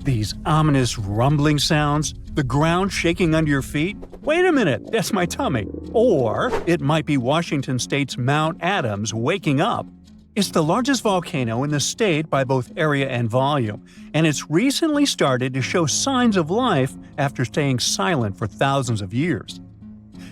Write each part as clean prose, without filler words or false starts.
These ominous rumbling sounds, the ground shaking under your feet? Wait a minute, that's my tummy. Or it might be Washington State's Mount Adams waking up. It's the largest volcano in the state by both area and volume, and it's recently started to show signs of life after staying silent for thousands of years.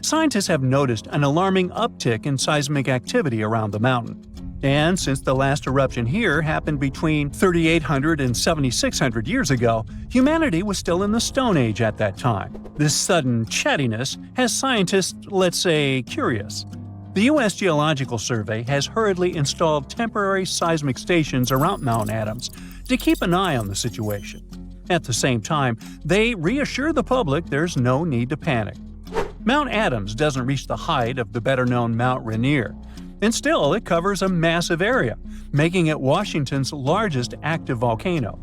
Scientists have noticed an alarming uptick in seismic activity around the mountain. And since the last eruption here happened between 3,800 and 7,600 years ago, humanity was still in the Stone Age at that time. This sudden chattiness has scientists, let's say, curious. The U.S. Geological Survey has hurriedly installed temporary seismic stations around Mount Adams to keep an eye on the situation. At the same time, they reassure the public there's no need to panic. Mount Adams doesn't reach the height of the better-known Mount Rainier, and still it covers a massive area, making it Washington's largest active volcano.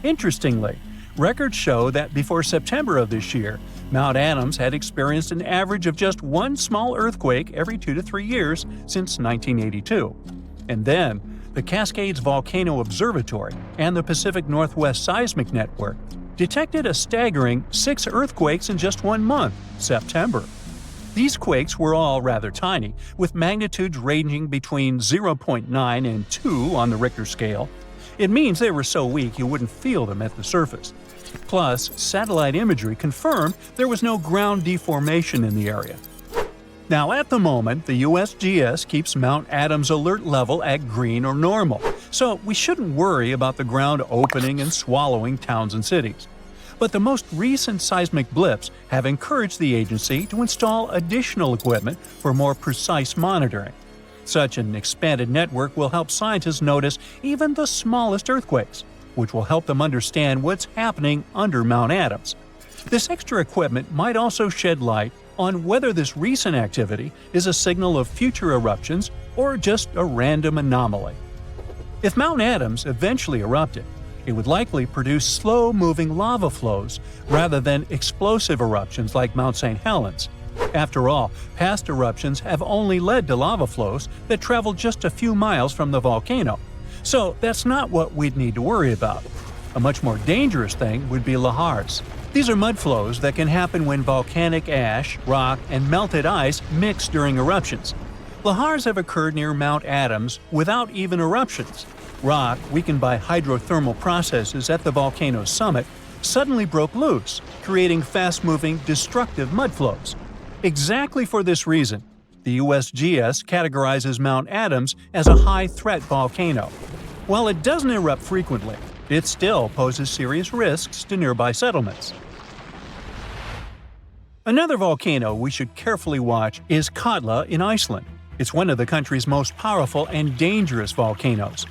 Interestingly, records show that before September of this year, Mount Adams had experienced an average of just one small earthquake every 2 to 3 years since 1982. And then, the Cascades Volcano Observatory and the Pacific Northwest Seismic Network detected a staggering 6 earthquakes in just 1 month, September. These quakes were all rather tiny, with magnitudes ranging between 0.9 and 2 on the Richter scale. It means they were so weak you wouldn't feel them at the surface. Plus, satellite imagery confirmed there was no ground deformation in the area. Now, at the moment, the USGS keeps Mount Adams alert level at green or normal, so we shouldn't worry about the ground opening and swallowing towns and cities. But the most recent seismic blips have encouraged the agency to install additional equipment for more precise monitoring. Such an expanded network will help scientists notice even the smallest earthquakes, which will help them understand what's happening under Mount Adams. This extra equipment might also shed light on whether this recent activity is a signal of future eruptions or just a random anomaly. If Mount Adams eventually erupted, it would likely produce slow-moving lava flows rather than explosive eruptions like Mount St. Helens. After all, past eruptions have only led to lava flows that travel just a few miles from the volcano, so that's not what we'd need to worry about. A much more dangerous thing would be lahars. These are mud flows that can happen when volcanic ash, rock, and melted ice mix during eruptions. Lahars have occurred near Mount Adams without even eruptions. Rock, weakened by hydrothermal processes at the volcano's summit, suddenly broke loose, creating fast-moving, destructive mud flows. Exactly for this reason, the USGS categorizes Mount Adams as a high-threat volcano. While it doesn't erupt frequently, it still poses serious risks to nearby settlements. Another volcano we should carefully watch is Katla in Iceland. It's one of the country's most powerful and dangerous volcanoes.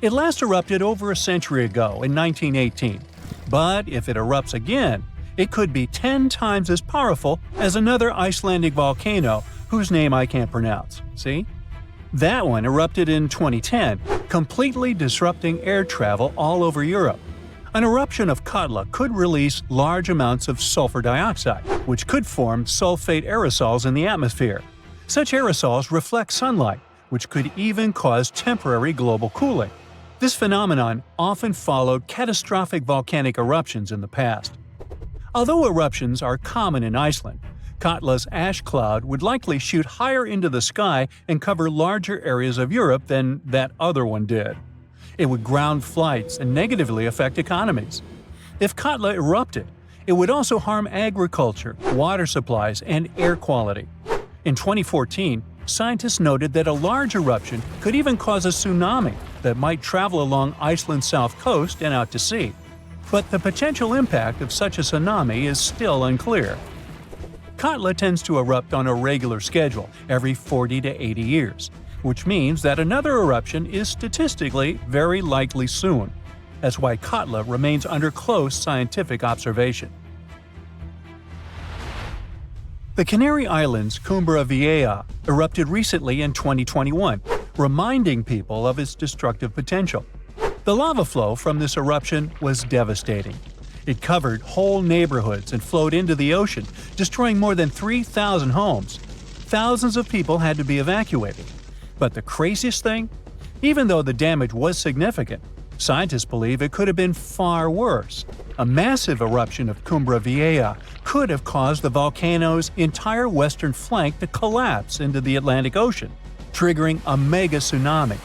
It last erupted over a century ago in 1918, but if it erupts again, it could be 10 times as powerful as another Icelandic volcano whose name I can't pronounce. See? That one erupted in 2010, completely disrupting air travel all over Europe. An eruption of Katla could release large amounts of sulfur dioxide, which could form sulfate aerosols in the atmosphere. Such aerosols reflect sunlight, which could even cause temporary global cooling. This phenomenon often followed catastrophic volcanic eruptions in the past. Although eruptions are common in Iceland, Katla's ash cloud would likely shoot higher into the sky and cover larger areas of Europe than that other one did. It would ground flights and negatively affect economies. If Katla erupted, it would also harm agriculture, water supplies, and air quality. In 2014, scientists noted that a large eruption could even cause a tsunami that might travel along Iceland's south coast and out to sea. But the potential impact of such a tsunami is still unclear. Katla tends to erupt on a regular schedule every 40 to 80 years, which means that another eruption is statistically very likely soon. That's why Katla remains under close scientific observation. The Canary Islands' Cumbre Vieja erupted recently in 2021, reminding people of its destructive potential. The lava flow from this eruption was devastating. It covered whole neighborhoods and flowed into the ocean, destroying more than 3,000 homes. Thousands of people had to be evacuated. But the craziest thing? Even though the damage was significant, Scientists believe it could have been far worse. A massive eruption of Cumbre Vieja could have caused the volcano's entire western flank to collapse into the Atlantic Ocean, triggering a mega tsunami.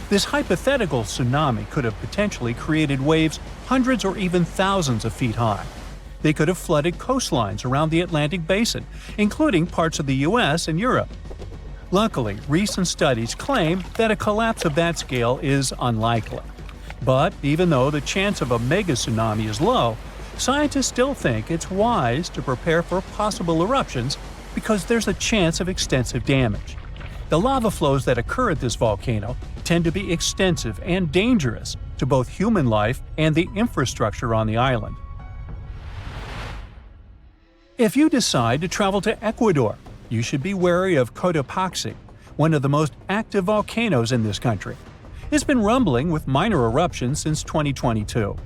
This hypothetical tsunami could have potentially created waves hundreds or even thousands of feet high. They could have flooded coastlines around the Atlantic basin, including parts of the US and Europe. Luckily, recent studies claim that a collapse of that scale is unlikely. But even though the chance of a mega tsunami is low, scientists still think it's wise to prepare for possible eruptions because there's a chance of extensive damage. The lava flows that occur at this volcano tend to be extensive and dangerous to both human life and the infrastructure on the island. If you decide to travel to Ecuador, you should be wary of Cotopaxi, one of the most active volcanoes in this country. It's been rumbling with minor eruptions since 2022.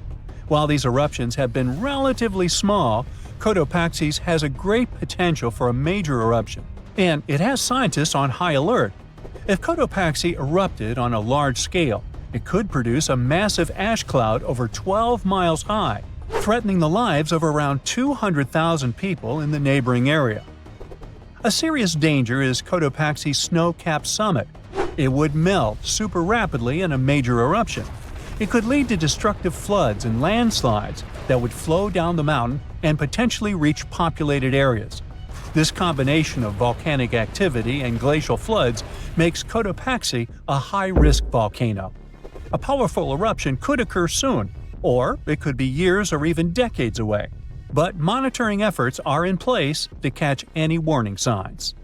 While these eruptions have been relatively small, Cotopaxi has a great potential for a major eruption, and it has scientists on high alert. If Cotopaxi erupted on a large scale, it could produce a massive ash cloud over 12 miles high, threatening the lives of around 200,000 people in the neighboring area. A serious danger is Cotopaxi's snow-capped summit. It would melt super rapidly in a major eruption. It could lead to destructive floods and landslides that would flow down the mountain and potentially reach populated areas. This combination of volcanic activity and glacial floods makes Cotopaxi a high-risk volcano. A powerful eruption could occur soon, or it could be years or even decades away. But monitoring efforts are in place to catch any warning signs.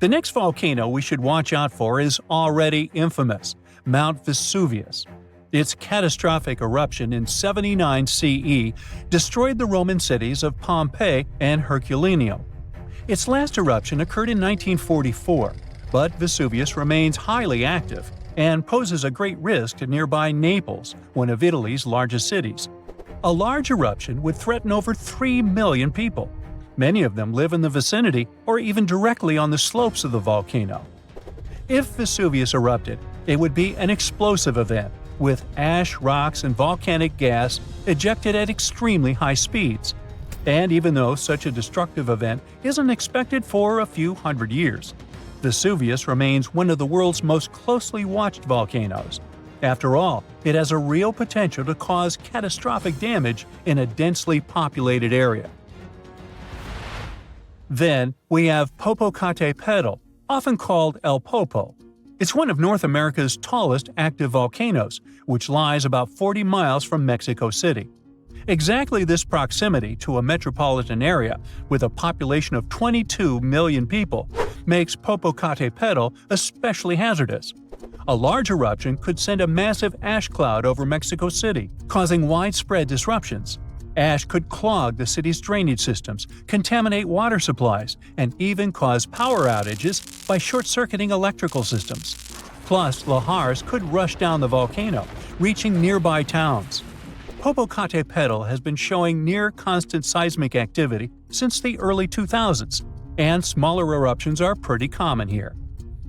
The next volcano we should watch out for is already infamous, Mount Vesuvius. Its catastrophic eruption in 79 CE destroyed the Roman cities of Pompeii and Herculaneum. Its last eruption occurred in 1944, but Vesuvius remains highly active and poses a great risk to nearby Naples, one of Italy's largest cities. A large eruption would threaten over 3 million people. Many of them live in the vicinity or even directly on the slopes of the volcano. If Vesuvius erupted, it would be an explosive event, with ash, rocks, and volcanic gas ejected at extremely high speeds. And even though such a destructive event isn't expected for a few hundred years, Vesuvius remains one of the world's most closely watched volcanoes. After all, it has a real potential to cause catastrophic damage in a densely populated area. Then we have Popocatepetl, often called El Popo. It's one of North America's tallest active volcanoes, which lies about 40 miles from Mexico City. Exactly this proximity to a metropolitan area with a population of 22 million people makes Popocatepetl especially hazardous. A large eruption could send a massive ash cloud over Mexico City, causing widespread disruptions. Ash could clog the city's drainage systems, contaminate water supplies, and even cause power outages by short-circuiting electrical systems. Plus, lahars could rush down the volcano, reaching nearby towns. Popocatepetl has been showing near-constant seismic activity since the early 2000s, and smaller eruptions are pretty common here.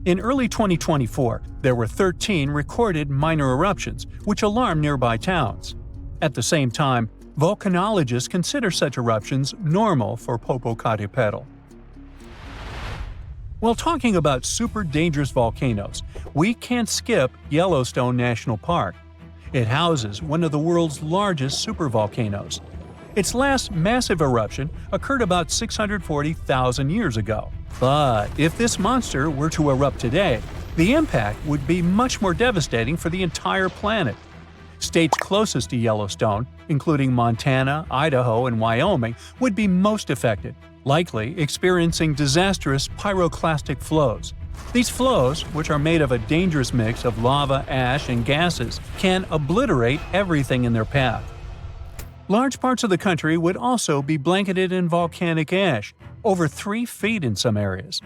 In early 2024, there were 13 recorded minor eruptions, which alarmed nearby towns. At the same time, volcanologists consider such eruptions normal for Popocatepetl. While talking about super dangerous volcanoes, we can't skip Yellowstone National Park. It houses one of the world's largest supervolcanoes. Its last massive eruption occurred about 640,000 years ago. But if this monster were to erupt today, the impact would be much more devastating for the entire planet. States closest to Yellowstone, including Montana, Idaho, and Wyoming, would be most affected, likely experiencing disastrous pyroclastic flows. These flows, which are made of a dangerous mix of lava, ash, and gases, can obliterate everything in their path. Large parts of the country would also be blanketed in volcanic ash, over 3 feet in some areas.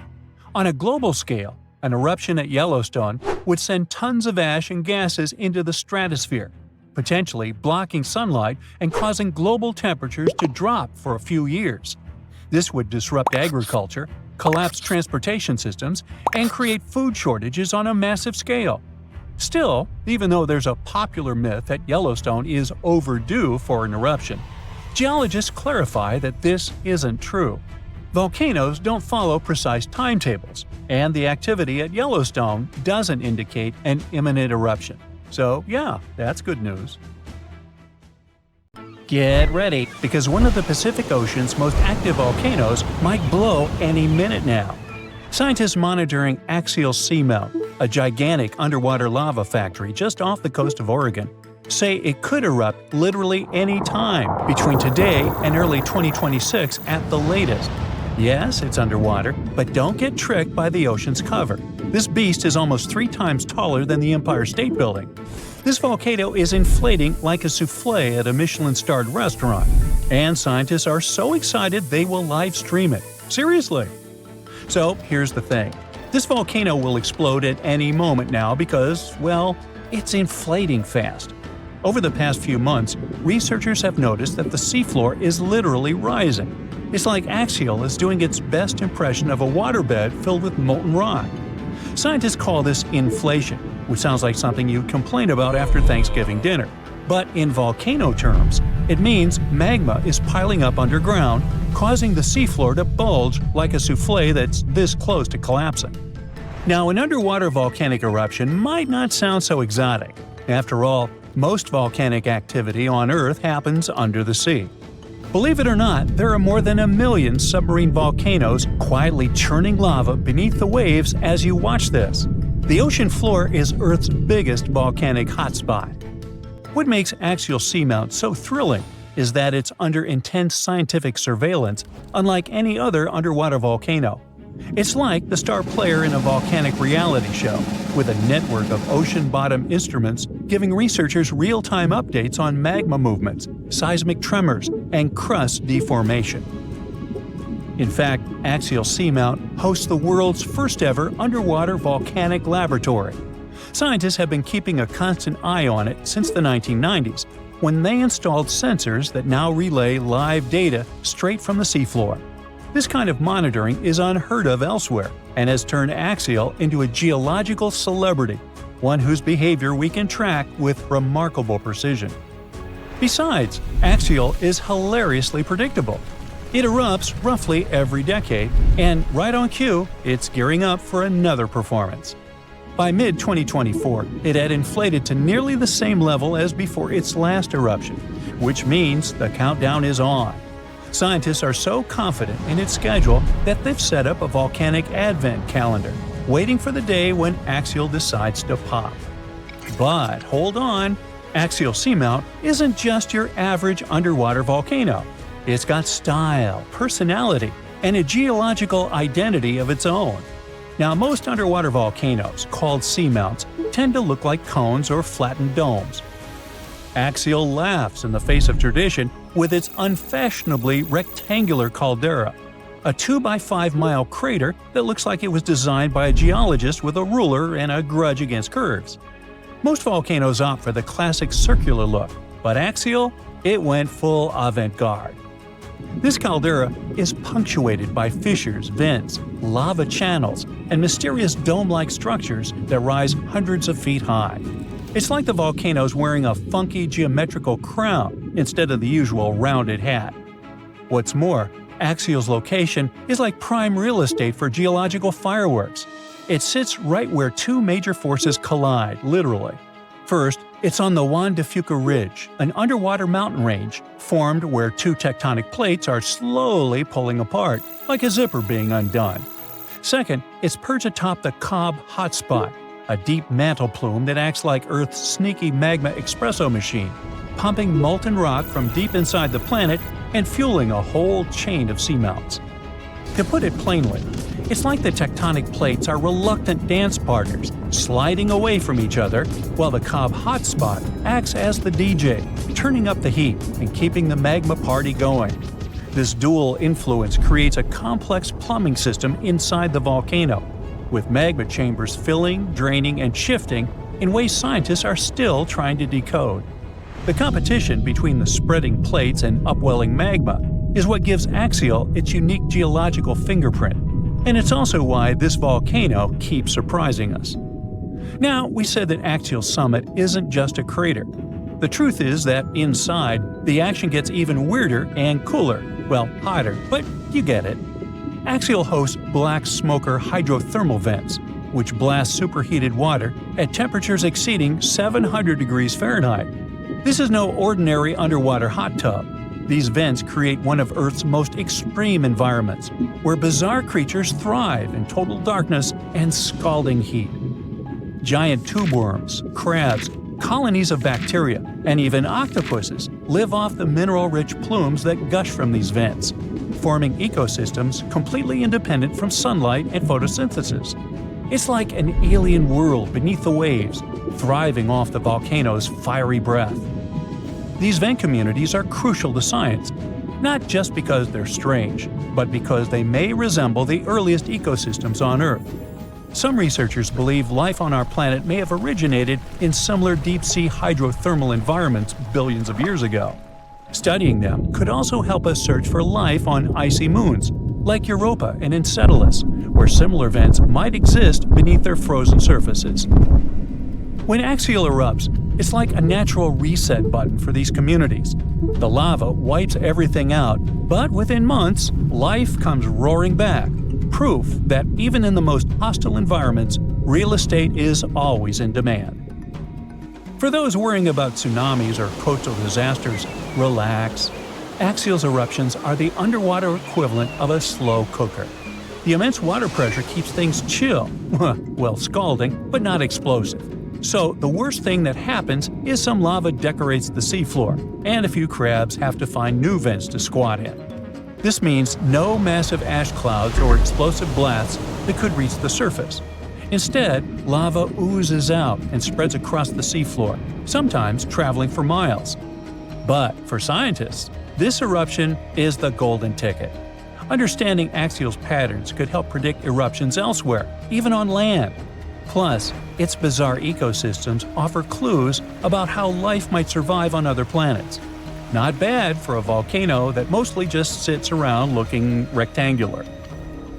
On a global scale, an eruption at Yellowstone would send tons of ash and gases into the stratosphere, potentially blocking sunlight and causing global temperatures to drop for a few years. This would disrupt agriculture, collapse transportation systems, and create food shortages on a massive scale. Still, even though there's a popular myth that Yellowstone is overdue for an eruption, geologists clarify that this isn't true. Volcanoes don't follow precise timetables, and the activity at Yellowstone doesn't indicate an imminent eruption. So yeah, that's good news. Get ready, because one of the Pacific Ocean's most active volcanoes might blow any minute now. Scientists monitoring Axial Seamount, a gigantic underwater lava factory just off the coast of Oregon, say it could erupt literally any time between today and early 2026 at the latest. Yes, it's underwater, but don't get tricked by the ocean's cover. This beast is almost 3 times taller than the Empire State Building. This volcano is inflating like a souffle at a Michelin-starred restaurant, and scientists are so excited they will live stream it. Seriously! So here's the thing. This volcano will explode at any moment now because, well, it's inflating fast. Over the past few months, researchers have noticed that the seafloor is literally rising. It's like Axial is doing its best impression of a waterbed filled with molten rock. Scientists call this inflation, which sounds like something you'd complain about after Thanksgiving dinner. But in volcano terms, it means magma is piling up underground, causing the seafloor to bulge like a souffle that's this close to collapsing. Now, an underwater volcanic eruption might not sound so exotic. After all, most volcanic activity on Earth happens under the sea. Believe it or not, there are more than 1 million submarine volcanoes quietly churning lava beneath the waves as you watch this. The ocean floor is Earth's biggest volcanic hotspot. What makes Axial Seamount so thrilling is that it's under intense scientific surveillance, unlike any other underwater volcano. It's like the star player in a volcanic reality show, with a network of ocean-bottom instruments giving researchers real-time updates on magma movements, seismic tremors, and crust deformation. In fact, Axial Seamount hosts the world's first-ever underwater volcanic laboratory. Scientists have been keeping a constant eye on it since the 1990s, when they installed sensors that now relay live data straight from the seafloor. This kind of monitoring is unheard of elsewhere and has turned Axial into a geological celebrity, one whose behavior we can track with remarkable precision. Besides, Axial is hilariously predictable. It erupts roughly every decade, and right on cue, it's gearing up for another performance. By mid-2024, it had inflated to nearly the same level as before its last eruption, which means the countdown is on. Scientists are so confident in its schedule that they've set up a volcanic advent calendar, waiting for the day when Axial decides to pop. But hold on, Axial Seamount isn't just your average underwater volcano. It's got style, personality, and a geological identity of its own. Now, most underwater volcanoes, called seamounts, tend to look like cones or flattened domes. Axial laughs in the face of tradition with its unfashionably rectangular caldera, a 2-by-5-mile crater that looks like it was designed by a geologist with a ruler and a grudge against curves. Most volcanoes opt for the classic circular look, but Axial, it went full avant-garde. This caldera is punctuated by fissures, vents, lava channels, and mysterious dome-like structures that rise hundreds of feet high. It's like the volcano's wearing a funky geometrical crown instead of the usual rounded hat. What's more, Axial's location is like prime real estate for geological fireworks. It sits right where 2 major forces collide, literally. First, it's on the Juan de Fuca Ridge, an underwater mountain range formed where 2 tectonic plates are slowly pulling apart, like a zipper being undone. Second, it's perched atop the Cobb hotspot, a deep mantle plume that acts like Earth's sneaky magma espresso machine, pumping molten rock from deep inside the planet and fueling a whole chain of seamounts. To put it plainly, it's like the tectonic plates are reluctant dance partners, sliding away from each other, while the Cobb hotspot acts as the DJ, turning up the heat and keeping the magma party going. This dual influence creates a complex plumbing system inside the volcano, with magma chambers filling, draining, and shifting in ways scientists are still trying to decode. The competition between the spreading plates and upwelling magma is what gives Axial its unique geological fingerprint, and it's also why this volcano keeps surprising us. Now, we said that Axial Summit isn't just a crater. The truth is that inside, the action gets even weirder and cooler. Well, hotter, but you get it. Axial hosts black smoker hydrothermal vents, which blast superheated water at temperatures exceeding 700 degrees Fahrenheit. This is no ordinary underwater hot tub. These vents create one of Earth's most extreme environments, where bizarre creatures thrive in total darkness and scalding heat. Giant tube worms, crabs, colonies of bacteria, and even octopuses live off the mineral-rich plumes that gush from these vents, forming ecosystems completely independent from sunlight and photosynthesis. It's like an alien world beneath the waves, thriving off the volcano's fiery breath. These vent communities are crucial to science, not just because they're strange, but because they may resemble the earliest ecosystems on Earth. Some researchers believe life on our planet may have originated in similar deep-sea hydrothermal environments billions of years ago. Studying them could also help us search for life on icy moons, like Europa and Enceladus, where similar vents might exist beneath their frozen surfaces. When axial erupts, it's like a natural reset button for these communities. The lava wipes everything out, but within months, life comes roaring back. Proof that even in the most hostile environments, real estate is always in demand. For those worrying about tsunamis or coastal disasters, relax. Axial eruptions are the underwater equivalent of a slow cooker. The immense water pressure keeps things chill, well, scalding, but not explosive. So the worst thing that happens is some lava decorates the seafloor, and a few crabs have to find new vents to squat in. This means no massive ash clouds or explosive blasts that could reach the surface. Instead, lava oozes out and spreads across the seafloor, sometimes traveling for miles. But for scientists, this eruption is the golden ticket. Understanding axial patterns could help predict eruptions elsewhere, even on land. Plus, its bizarre ecosystems offer clues about how life might survive on other planets. Not bad for a volcano that mostly just sits around looking rectangular.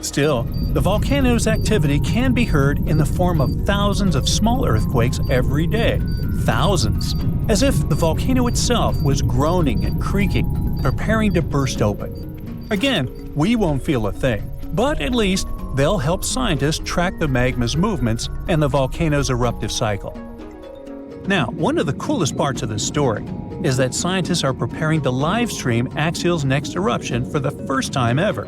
Still, the volcano's activity can be heard in the form of thousands of small earthquakes every day. Thousands! As if the volcano itself was groaning and creaking, preparing to burst open. Again, we won't feel a thing, but at least they'll help scientists track the magma's movements and the volcano's eruptive cycle. Now, one of the coolest parts of this story is that scientists are preparing to live stream Axial's next eruption for the first time ever.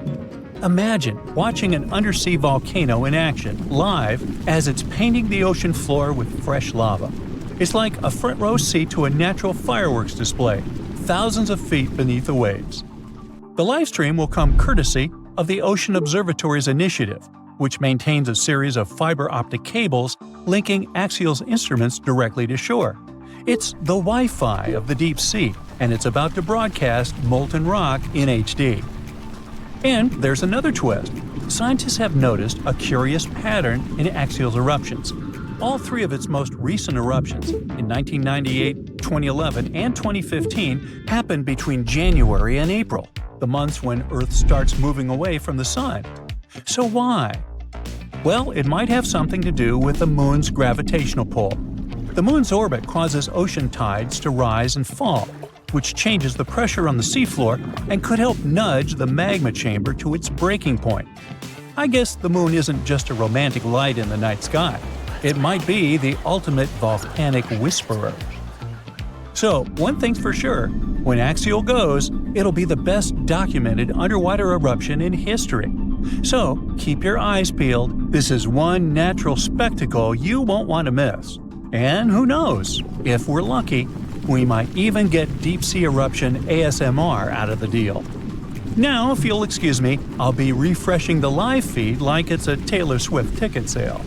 Imagine watching an undersea volcano in action, live, as it's painting the ocean floor with fresh lava. It's like a front row seat to a natural fireworks display, thousands of feet beneath the waves. The livestream will come courtesy of the Ocean Observatory's initiative, which maintains a series of fiber optic cables linking Axial's instruments directly to shore. It's the Wi-Fi of the deep sea, and it's about to broadcast molten rock in HD. And there's another twist. Scientists have noticed a curious pattern in Axial's eruptions. All three of its most recent eruptions, in 1998, 2011, and 2015, happened between January and April, the months when Earth starts moving away from the Sun. So why? Well, it might have something to do with the Moon's gravitational pull. The Moon's orbit causes ocean tides to rise and fall, which changes the pressure on the seafloor and could help nudge the magma chamber to its breaking point. I guess the Moon isn't just a romantic light in the night sky. It might be the ultimate volcanic whisperer. So, one thing's for sure, when Axial goes, it'll be the best documented underwater eruption in history. So, keep your eyes peeled. This is one natural spectacle you won't want to miss. And who knows, if we're lucky, we might even get deep-sea eruption ASMR out of the deal. Now, if you'll excuse me, I'll be refreshing the live feed like it's a Taylor Swift ticket sale.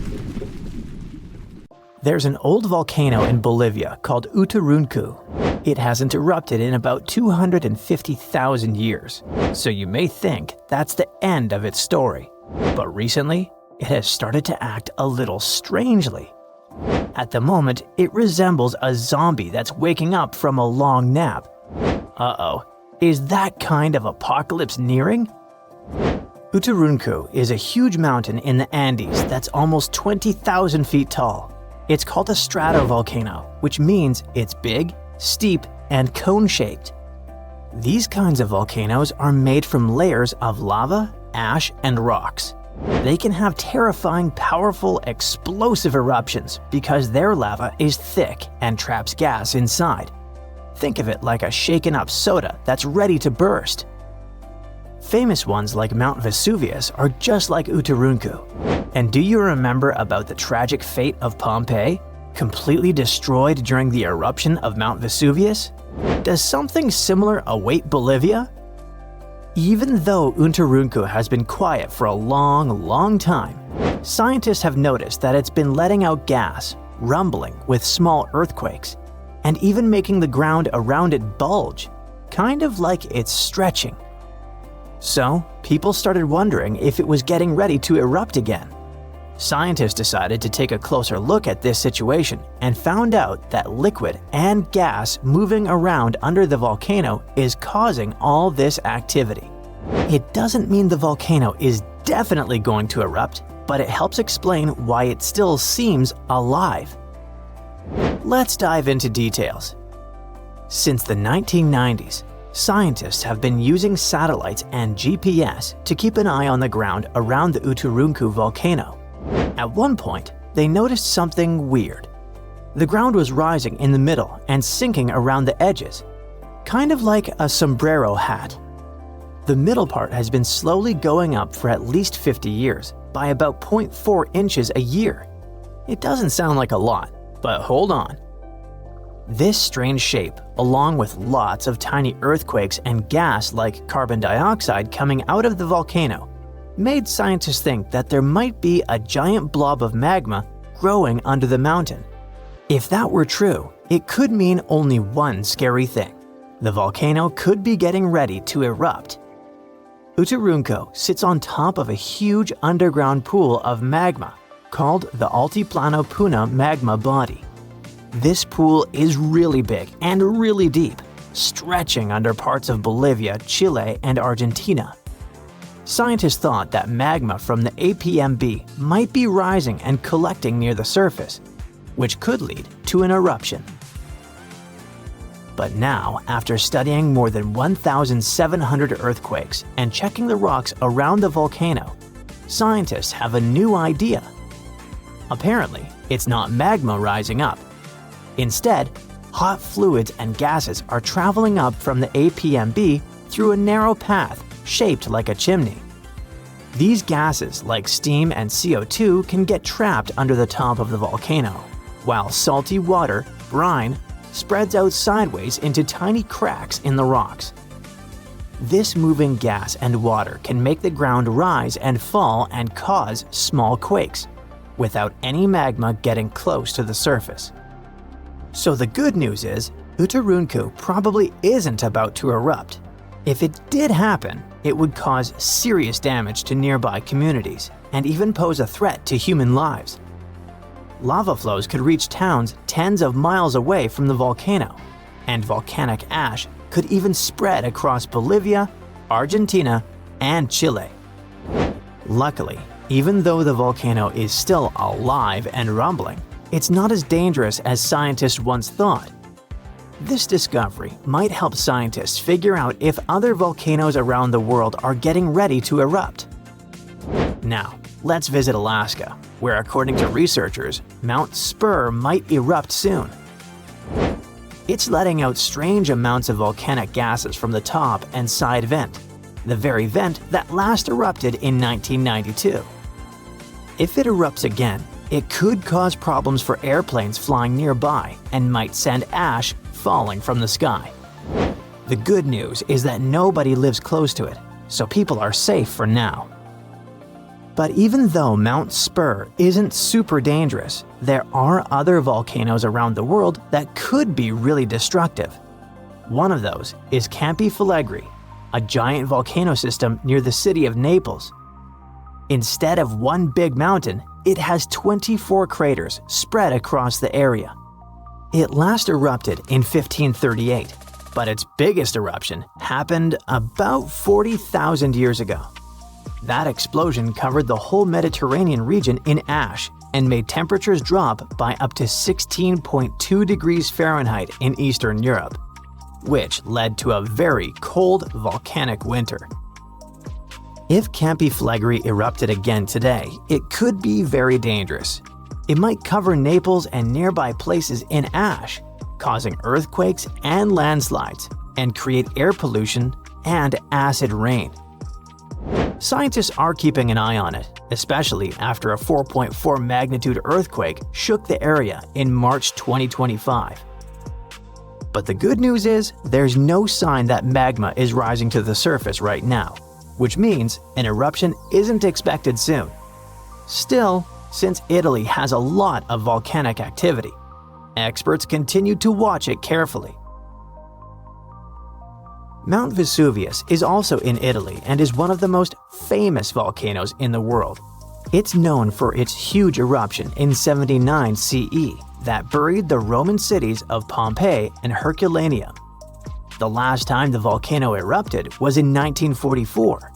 There's an old volcano in Bolivia called Uturuncu. It hasn't erupted in about 250,000 years, so you may think that's the end of its story. But recently, it has started to act a little strangely. At the moment, it resembles a zombie that's waking up from a long nap. Uh-oh, is that kind of apocalypse nearing? Uturuncu is a huge mountain in the Andes that's almost 20,000 feet tall. It's called a stratovolcano, which means it's big, steep, and cone-shaped. These kinds of volcanoes are made from layers of lava, ash, and rocks. They can have terrifying, powerful, explosive eruptions because their lava is thick and traps gas inside. Think of it like a shaken-up soda that's ready to burst. Famous ones like Mount Vesuvius are just like Uturuncu. And do you remember about the tragic fate of Pompeii, completely destroyed during the eruption of Mount Vesuvius? Does something similar await Bolivia? Even though Uturuncu has been quiet for a long time, scientists have noticed that it's been letting out gas, rumbling with small earthquakes, and even making the ground around it bulge, kind of like it's stretching. So, people started wondering if it was getting ready to erupt again. Scientists decided to take a closer look at this situation and found out that liquid and gas moving around under the volcano is causing all this activity. It doesn't mean the volcano is definitely going to erupt, but it helps explain why it still seems alive. Let's dive into details. Since the 1990s, scientists have been using satellites and GPS to keep an eye on the ground around the Uturuncu volcano. At one point, they noticed something weird. The ground was rising in the middle and sinking around the edges, kind of like a sombrero hat. The middle part has been slowly going up for at least 50 years, by about 0.4 inches a year. It doesn't sound like a lot, but hold on. This strange shape, along with lots of tiny earthquakes and gas like carbon dioxide coming out of the volcano, made scientists think that there might be a giant blob of magma growing under the mountain. If that were true, it could mean only one scary thing. The volcano could be getting ready to erupt. Uturuncu sits on top of a huge underground pool of magma called the Altiplano Puna magma body. This pool is really big and really deep, stretching under parts of Bolivia, Chile, and Argentina. Scientists thought that magma from the APMB might be rising and collecting near the surface, which could lead to an eruption. But now, after studying more than 1,700 earthquakes and checking the rocks around the volcano, scientists have a new idea. Apparently, it's not magma rising up. Instead, hot fluids and gases are traveling up from the APMB through a narrow path shaped like a chimney. These gases, like steam and CO2, can get trapped under the top of the volcano, while salty water, brine, spreads out sideways into tiny cracks in the rocks. This moving gas and water can make the ground rise and fall and cause small quakes, without any magma getting close to the surface. So the good news is, Uturuncu probably isn't about to erupt. If it did happen, it would cause serious damage to nearby communities and even pose a threat to human lives. Lava flows could reach towns tens of miles away from the volcano, and volcanic ash could even spread across Bolivia, Argentina, and Chile. Luckily, even though the volcano is still alive and rumbling, it's not as dangerous as scientists once thought. This discovery might help scientists figure out if other volcanoes around the world are getting ready to erupt. Now, let's visit Alaska, where according to researchers, Mount Spurr might erupt soon. It's letting out strange amounts of volcanic gases from the top and side vent, the very vent that last erupted in 1992. If it erupts again, it could cause problems for airplanes flying nearby and might send ash falling from the sky. The good news is that nobody lives close to it, so people are safe for now. But even though Mount Spurr isn't super dangerous, there are other volcanoes around the world that could be really destructive. One of those is Campi Flegrei, a giant volcano system near the city of Naples. Instead of one big mountain, it has 24 craters spread across the area. It last erupted in 1538, but its biggest eruption happened about 40,000 years ago. That explosion covered the whole Mediterranean region in ash and made temperatures drop by up to 16.2 degrees Fahrenheit in Eastern Europe, which led to a very cold volcanic winter. If Campi Flegrei erupted again today, it could be very dangerous. It might cover Naples and nearby places in ash, causing earthquakes and landslides, and create air pollution and acid rain. Scientists are keeping an eye on it, especially after a 4.4 magnitude earthquake shook the area in March 2025. But the good news is, there's no sign that magma is rising to the surface right now, which means an eruption isn't expected soon. Still, since Italy has a lot of volcanic activity, experts continue to watch it carefully. Mount Vesuvius is also in Italy and is one of the most famous volcanoes in the world. It's known for its huge eruption in 79 CE that buried the Roman cities of Pompeii and Herculaneum. The last time the volcano erupted was in 1944.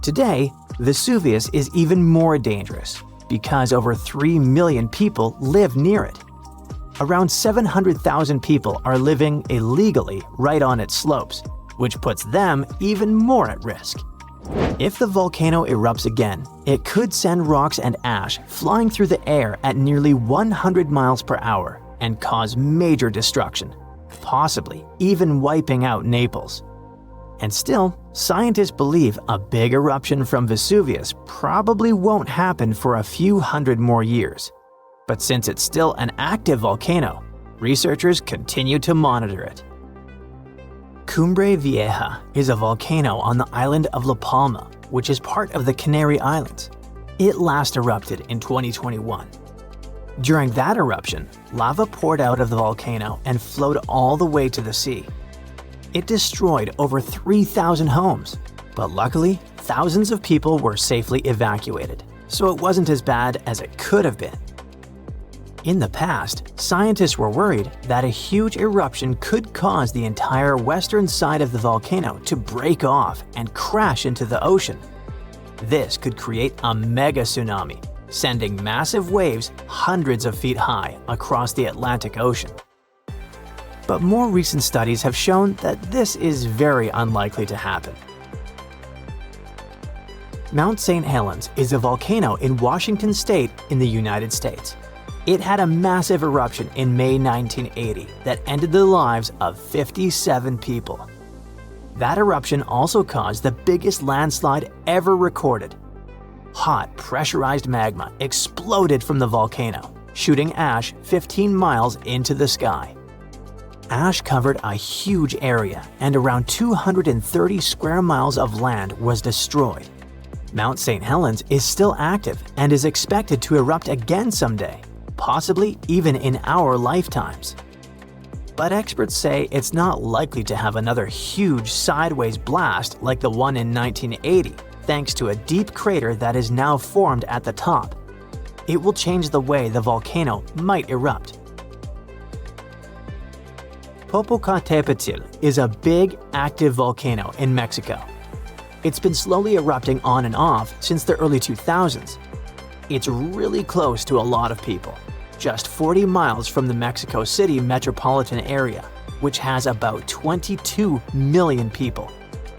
Today, Vesuvius is even more dangerous because over 3 million people live near it. Around 700,000 people are living illegally right on its slopes, which puts them even more at risk. If the volcano erupts again, it could send rocks and ash flying through the air at nearly 100 miles per hour and cause major destruction, possibly even wiping out Naples. And still, scientists believe a big eruption from Vesuvius probably won't happen for a few hundred more years. But since it's still an active volcano, researchers continue to monitor it. Cumbre Vieja is a volcano on the island of La Palma, which is part of the Canary Islands. It last erupted in 2021. During that eruption, lava poured out of the volcano and flowed all the way to the sea. It destroyed over 3,000 homes, but luckily, thousands of people were safely evacuated, so it wasn't as bad as it could have been. In the past, scientists were worried that a huge eruption could cause the entire western side of the volcano to break off and crash into the ocean. This could create a mega tsunami, sending massive waves hundreds of feet high across the Atlantic Ocean. But more recent studies have shown that this is very unlikely to happen. Mount St. Helens is a volcano in Washington State in the United States. It had a massive eruption in May 1980 that ended the lives of 57 people. That eruption also caused the biggest landslide ever recorded. Hot, pressurized magma exploded from the volcano, shooting ash 15 miles into the sky. Ash covered a huge area, and around 230 square miles of land was destroyed. Mount St. Helens is still active and is expected to erupt again someday, possibly even in our lifetimes. But experts say it's not likely to have another huge sideways blast like the one in 1980, thanks to a deep crater that is now formed at the top. It will change the way the volcano might erupt. Popocatepetl is a big, active volcano in Mexico. It's been slowly erupting on and off since the early 2000s. It's really close to a lot of people, just 40 miles from the Mexico City metropolitan area, which has about 22 million people,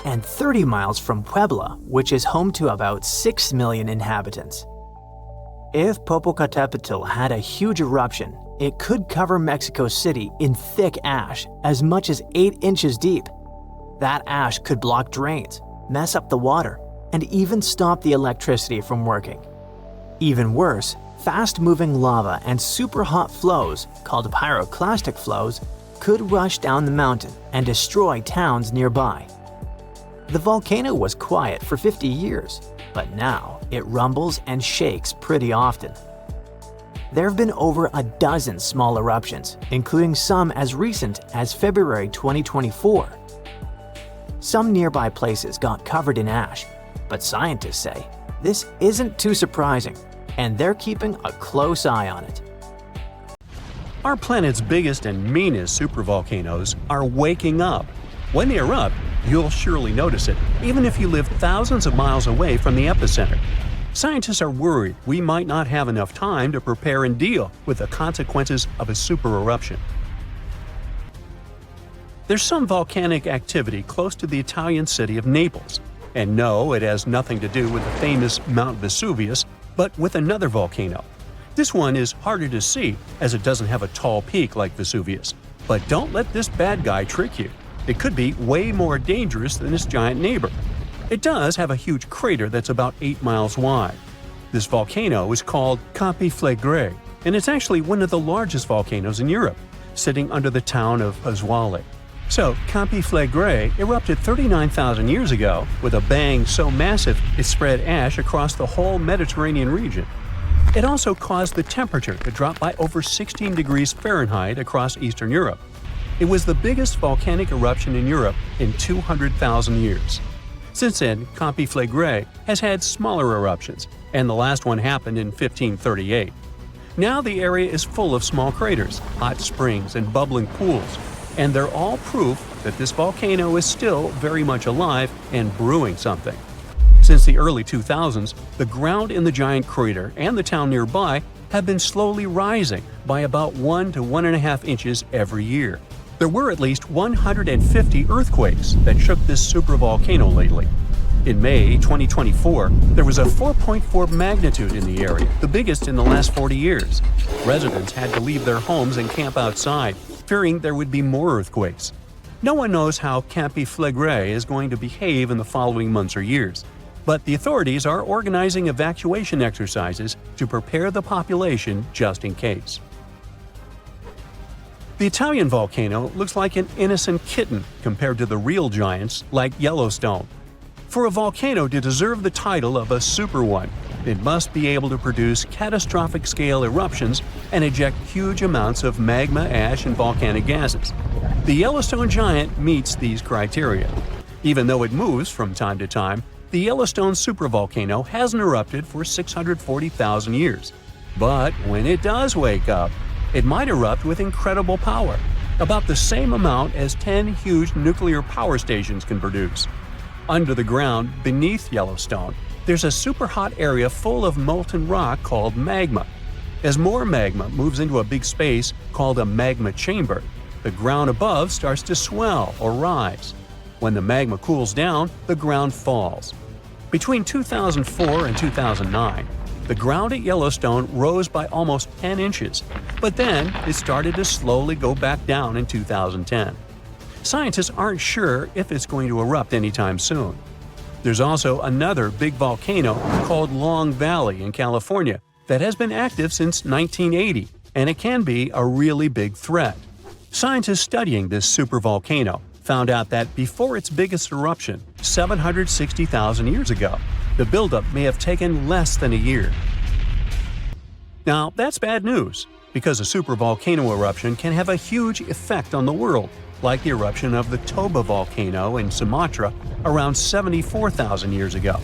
and 30 miles from Puebla, which is home to about 6 million inhabitants. If Popocatepetl had a huge eruption, it could cover Mexico City in thick ash as much as 8 inches deep. That ash could block drains, mess up the water, and even stop the electricity from working. Even worse, fast-moving lava and super hot flows, called pyroclastic flows, could rush down the mountain and destroy towns nearby. The volcano was quiet for 50 years, but now it rumbles and shakes pretty often. There have been over a dozen small eruptions, including some as recent as February 2024. Some nearby places got covered in ash, but scientists say this isn't too surprising, and they're keeping a close eye on it. Our planet's biggest and meanest supervolcanoes are waking up. When they erupt, you'll surely notice it, even if you live thousands of miles away from the epicenter. Scientists are worried we might not have enough time to prepare and deal with the consequences of a super-eruption. There's some volcanic activity close to the Italian city of Naples. And no, it has nothing to do with the famous Mount Vesuvius, but with another volcano. This one is harder to see as it doesn't have a tall peak like Vesuvius. But don't let this bad guy trick you. It could be way more dangerous than its giant neighbor. It does have a huge crater that's about 8 miles wide. This volcano is called Campi Flegrei, and it's actually one of the largest volcanoes in Europe, sitting under the town of Pasquale. So, Campi Flegrei erupted 39,000 years ago with a bang so massive it spread ash across the whole Mediterranean region. It also caused the temperature to drop by over 16 degrees Fahrenheit across Eastern Europe. It was the biggest volcanic eruption in Europe in 200,000 years. Since then, Campi Flegrei has had smaller eruptions, and the last one happened in 1538. Now the area is full of small craters, hot springs, and bubbling pools, and they're all proof that this volcano is still very much alive and brewing something. Since the early 2000s, the ground in the giant crater and the town nearby have been slowly rising by about 1 to 1.5 inches every year. There were at least 150 earthquakes that shook this supervolcano lately. In May 2024, there was a 4.4 magnitude in the area, the biggest in the last 40 years. Residents had to leave their homes and camp outside, fearing there would be more earthquakes. No one knows how Campi Flegrei is going to behave in the following months or years, but the authorities are organizing evacuation exercises to prepare the population just in case. The Italian volcano looks like an innocent kitten compared to the real giants like Yellowstone. For a volcano to deserve the title of a super one, it must be able to produce catastrophic-scale eruptions and eject huge amounts of magma, ash, and volcanic gases. The Yellowstone giant meets these criteria. Even though it moves from time to time, the Yellowstone supervolcano hasn't erupted for 640,000 years. But when it does wake up, it might erupt with incredible power, about the same amount as 10 huge nuclear power stations can produce. Under the ground, beneath Yellowstone, there's a super-hot area full of molten rock called magma. As more magma moves into a big space called a magma chamber, the ground above starts to swell or rise. When the magma cools down, the ground falls. Between 2004 and 2009, the ground at Yellowstone rose by almost 10 inches, but then it started to slowly go back down in 2010. Scientists aren't sure if it's going to erupt anytime soon. There's also another big volcano called Long Valley in California that has been active since 1980, and it can be a really big threat. Scientists studying this supervolcano found out that before its biggest eruption, 760,000 years ago, the buildup may have taken less than a year. Now, that's bad news, because a supervolcano eruption can have a huge effect on the world, like the eruption of the Toba volcano in Sumatra around 74,000 years ago.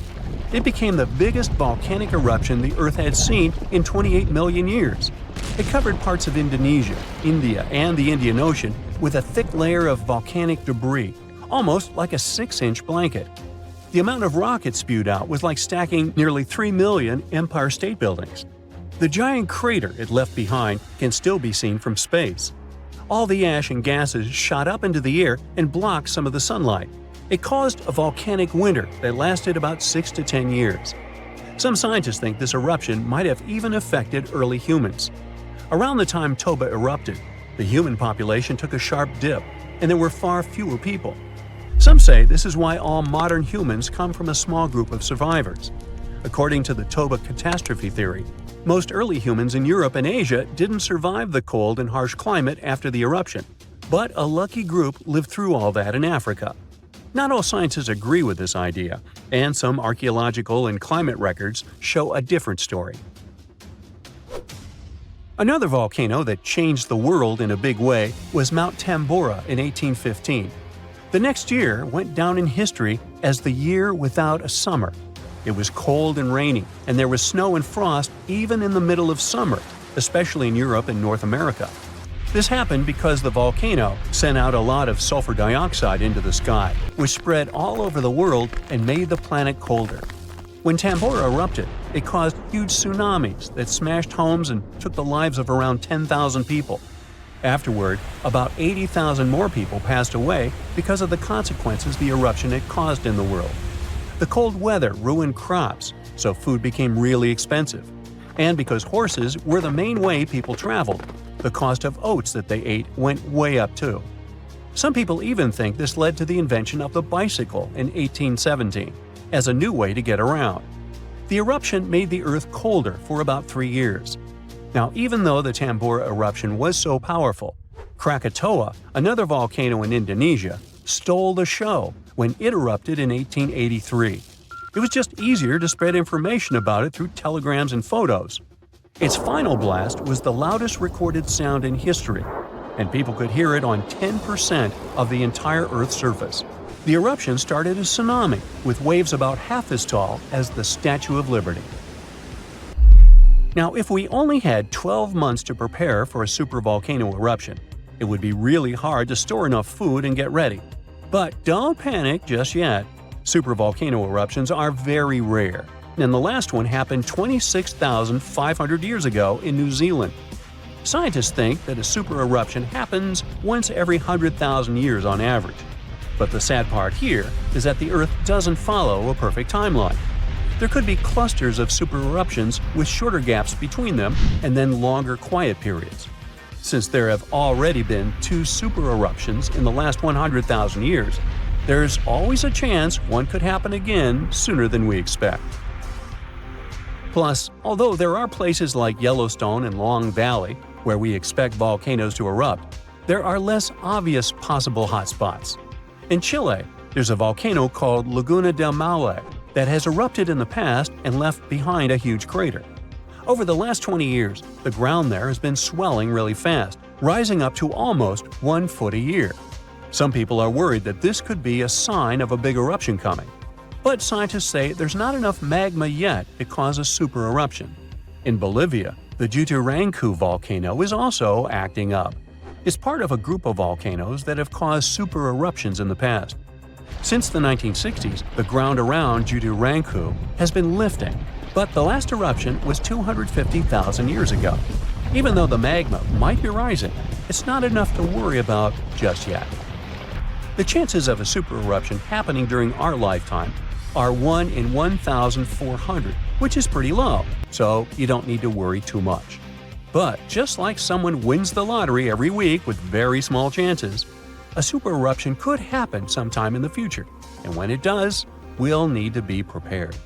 It became the biggest volcanic eruption the Earth had seen in 28 million years. It covered parts of Indonesia, India, and the Indian Ocean with a thick layer of volcanic debris, almost like a 6-inch blanket. The amount of rock it spewed out was like stacking nearly 3 million Empire State Buildings. The giant crater it left behind can still be seen from space. All the ash and gases shot up into the air and blocked some of the sunlight. It caused a volcanic winter that lasted about 6 to 10 years. Some scientists think this eruption might have even affected early humans. Around the time Toba erupted, the human population took a sharp dip, and there were far fewer people. Some say this is why all modern humans come from a small group of survivors. According to the Toba catastrophe theory, most early humans in Europe and Asia didn't survive the cold and harsh climate after the eruption, but a lucky group lived through all that in Africa. Not all scientists agree with this idea, and some archaeological and climate records show a different story. Another volcano that changed the world in a big way was Mount Tambora in 1815. The next year went down in history as the year without a summer. It was cold and rainy, and there was snow and frost even in the middle of summer, especially in Europe and North America. This happened because the volcano sent out a lot of sulfur dioxide into the sky, which spread all over the world and made the planet colder. When Tambora erupted, It caused huge tsunamis that smashed homes and took the lives of around 10,000 people. Afterward, about 80,000 more people passed away because of the consequences the eruption had caused in the world. The cold weather ruined crops, so food became really expensive. And because horses were the main way people traveled, the cost of oats that they ate went way up too. Some people even think this led to the invention of the bicycle in 1817 as a new way to get around. The eruption made the Earth colder for about 3 years. Now, even though the Tambora eruption was so powerful, Krakatoa, another volcano in Indonesia, stole the show when it erupted in 1883. It was just easier to spread information about it through telegrams and photos. Its final blast was the loudest recorded sound in history, and people could hear it on 10% of the entire Earth's surface. The eruption started a tsunami, with waves about half as tall as the Statue of Liberty. Now, if we only had 12 months to prepare for a supervolcano eruption, it would be really hard to store enough food and get ready. But don't panic just yet. Supervolcano eruptions are very rare, and the last one happened 26,500 years ago in New Zealand. Scientists think that a super-eruption happens once every 100,000 years on average. But the sad part here is that the Earth doesn't follow a perfect timeline. There could be clusters of super-eruptions with shorter gaps between them and then longer quiet periods. Since there have already been 2 super-eruptions in the last 100,000 years, there's always a chance one could happen again sooner than we expect. Plus, although there are places like Yellowstone and Long Valley where we expect volcanoes to erupt, there are less obvious possible hotspots. In Chile, there's a volcano called Laguna del Maule that has erupted in the past and left behind a huge crater. Over the last 20 years, the ground there has been swelling really fast, rising up to almost 1 foot a year. Some people are worried that this could be a sign of a big eruption coming. But scientists say there's not enough magma yet to cause a super-eruption. In Bolivia, the Uturuncu volcano is also acting up. It's part of a group of volcanoes that have caused super-eruptions in the past. Since the 1960s, the ground around Uturuncu has been lifting, but the last eruption was 250,000 years ago. Even though the magma might be rising, it's not enough to worry about just yet. The chances of a super-eruption happening during our lifetime are 1 in 1,400, which is pretty low, so you don't need to worry too much. But just like someone wins the lottery every week with very small chances, a super-eruption could happen sometime in the future, and when it does, we'll need to be prepared.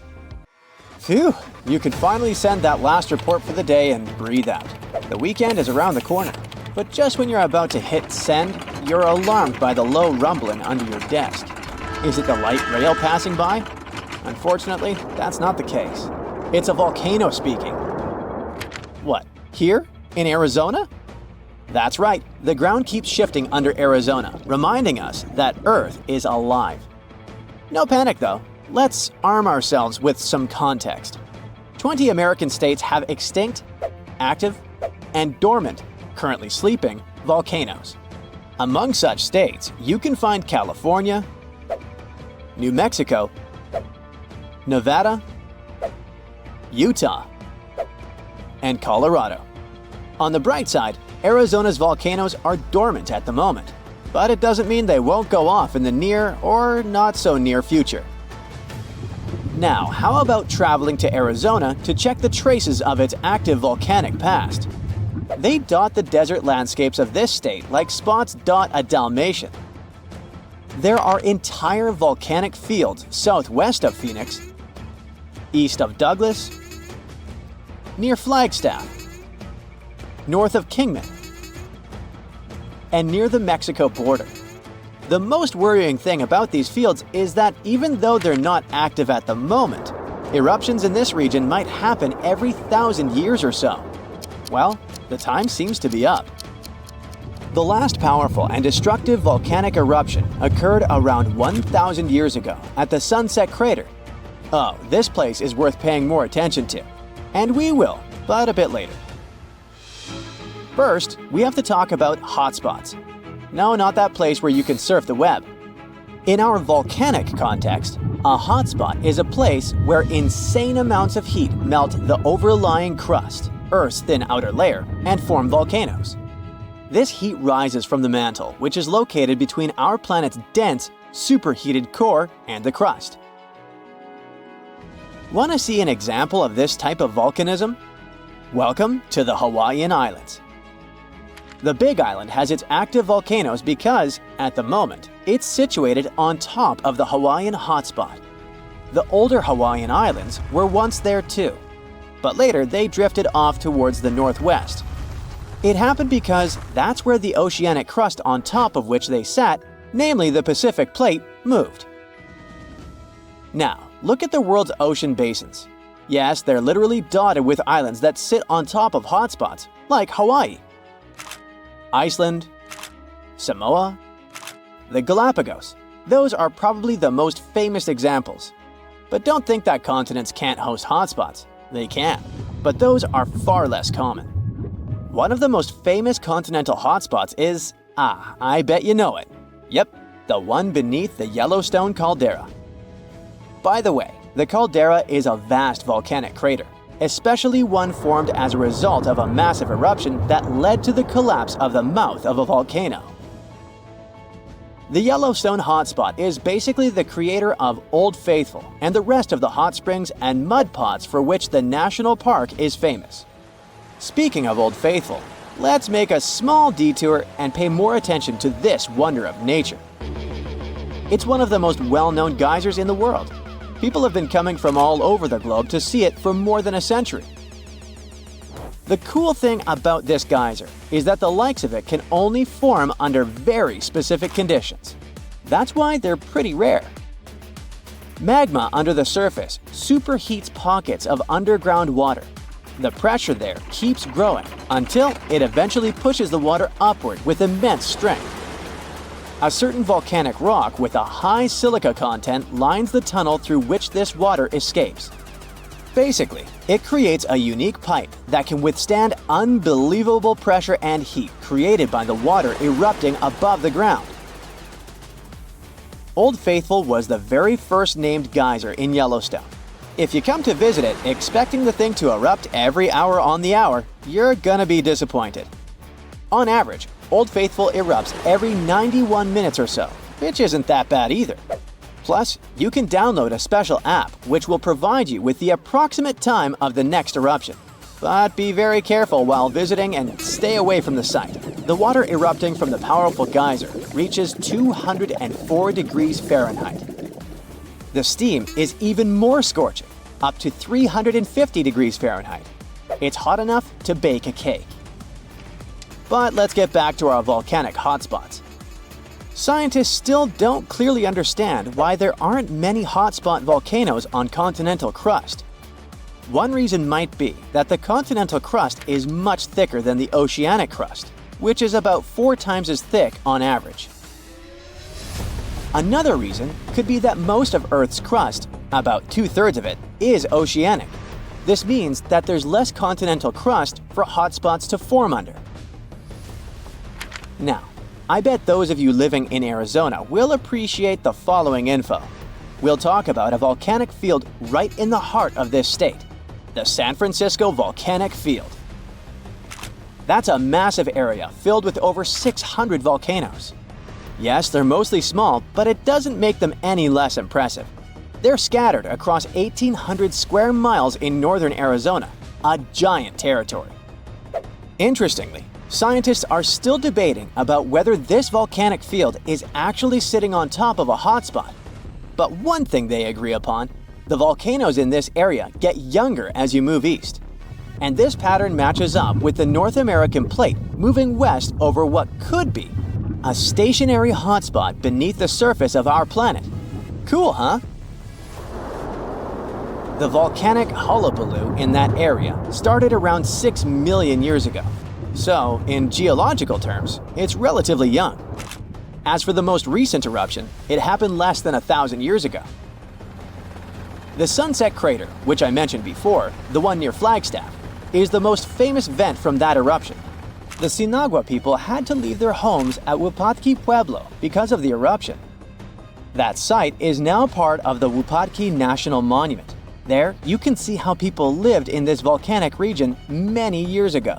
Phew, you can finally send that last report for the day and breathe out. The weekend is around the corner, but just when you're about to hit send, you're alarmed by the low rumbling under your desk. Is it the light rail passing by? Unfortunately, that's not the case. It's a volcano speaking. What, here? In Arizona? That's right, the ground keeps shifting under Arizona, reminding us that Earth is alive. No panic though. Let's arm ourselves with some context. 20 American states have extinct, active, and dormant, currently sleeping, volcanoes. Among such states, you can find California, New Mexico, Nevada, Utah, and Colorado. On the bright side, Arizona's volcanoes are dormant at the moment, but it doesn't mean they won't go off in the near or not so near future. Now, how about traveling to Arizona to check the traces of its active volcanic past? They dot the desert landscapes of this state like spots dot a Dalmatian. There are entire volcanic fields southwest of Phoenix, east of Douglas, near Flagstaff, north of Kingman, and near the Mexico border. The most worrying thing about these fields is that even though they're not active at the moment, eruptions in this region might happen every 1,000 years or so. Well, the time seems to be up. The last powerful and destructive volcanic eruption occurred around 1,000 years ago at the Sunset Crater. Oh, this place is worth paying more attention to. And we will, but a bit later. First, we have to talk about hotspots. No, not that place where you can surf the web. In our volcanic context, A hotspot is a place where insane amounts of heat melt the overlying crust, Earth's thin outer layer, and form volcanoes. This heat rises from the mantle, which is located between our planet's dense, superheated core and the crust. Want to see an example of this type of volcanism? Welcome to the Hawaiian Islands. The Big Island has its active volcanoes because, at the moment, it's situated on top of the Hawaiian hotspot. The older Hawaiian Islands were once there too, but later they drifted off towards the northwest. It happened because that's where the oceanic crust on top of which they sat, namely the Pacific Plate, moved. Now, look at the world's ocean basins. Yes, they're literally dotted with islands that sit on top of hotspots, like Hawaii, Iceland, Samoa, the Galapagos. Those are probably the most famous examples. But don't think that continents can't host hotspots. They can, but those are far less common. One of the most famous continental hotspots is, I bet you know it. Yep, the one beneath the Yellowstone caldera. By the way, the caldera is a vast volcanic crater, especially one formed as a result of a massive eruption that led to the collapse of the mouth of a volcano. The Yellowstone hotspot is basically the creator of Old Faithful and the rest of the hot springs and mud pots for which the national park is famous. Speaking of Old Faithful, let's make a small detour and pay more attention to this wonder of nature. It's one of the most well-known geysers in the world. People have been coming from all over the globe to see it for more than a century. The cool thing about this geyser is that the likes of it can only form under very specific conditions. That's why they're pretty rare. Magma under the surface superheats pockets of underground water. The pressure there keeps growing until it eventually pushes the water upward with immense strength. A certain volcanic rock with a high silica content lines the tunnel through which this water escapes. Basically, it creates a unique pipe that can withstand unbelievable pressure and heat created by the water erupting above the ground. Old Faithful was the very first named geyser in Yellowstone. If you come to visit it expecting the thing to erupt every hour on the hour, you're gonna be disappointed. On average, Old Faithful erupts every 91 minutes or so, which isn't that bad either. Plus, you can download a special app which will provide you with the approximate time of the next eruption. But be very careful while visiting and stay away from the site. The water erupting from the powerful geyser reaches 204 degrees Fahrenheit. The steam is even more scorching, up to 350 degrees Fahrenheit. It's hot enough to bake a cake. But let's get back to our volcanic hotspots. Scientists still don't clearly understand why there aren't many hotspot volcanoes on continental crust. One reason might be that the continental crust is much thicker than the oceanic crust, which is about 4 times as thick on average. Another reason could be that most of Earth's crust, about 2/3 of it, is oceanic. This means that there's less continental crust for hotspots to form under. Now, I bet those of you living in Arizona will appreciate the following info. We'll talk about a volcanic field right in the heart of this state, the San Francisco Volcanic Field. That's a massive area filled with over 600 volcanoes. Yes, they're mostly small, but it doesn't make them any less impressive. They're scattered across 1,800 square miles in northern Arizona, a giant territory. Interestingly, scientists are still debating about whether this volcanic field is actually sitting on top of a hotspot. But one thing they agree upon, the volcanoes in this area get younger as you move east. And this pattern matches up with the North American plate moving west over what could be a stationary hotspot beneath the surface of our planet. Cool, huh? The volcanic hullabaloo in that area started around 6 million years ago. So, in geological terms, it's relatively young. As for the most recent eruption, it happened less than 1,000 years ago. The Sunset Crater, which I mentioned before, the one near Flagstaff, is the most famous vent from that eruption. The Sinagua people had to leave their homes at Wapatki Pueblo because of the eruption. That site is now part of the Wupatki National Monument. There, you can see how people lived in this volcanic region many years ago.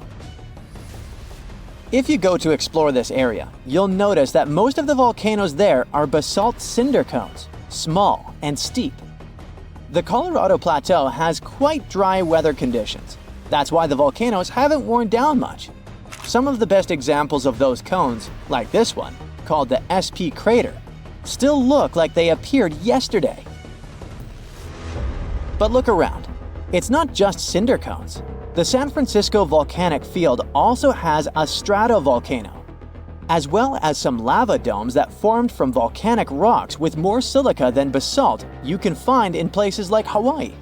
If you go to explore this area, you'll notice that most of the volcanoes there are basalt cinder cones, small and steep. The Colorado Plateau has quite dry weather conditions. That's why the volcanoes haven't worn down much. Some of the best examples of those cones, like this one, called the SP crater, still look like they appeared yesterday. But look around. It's not just cinder cones. The San Francisco volcanic field also has a stratovolcano, as well as some lava domes that formed from volcanic rocks with more silica than basalt you can find in places like Hawaii.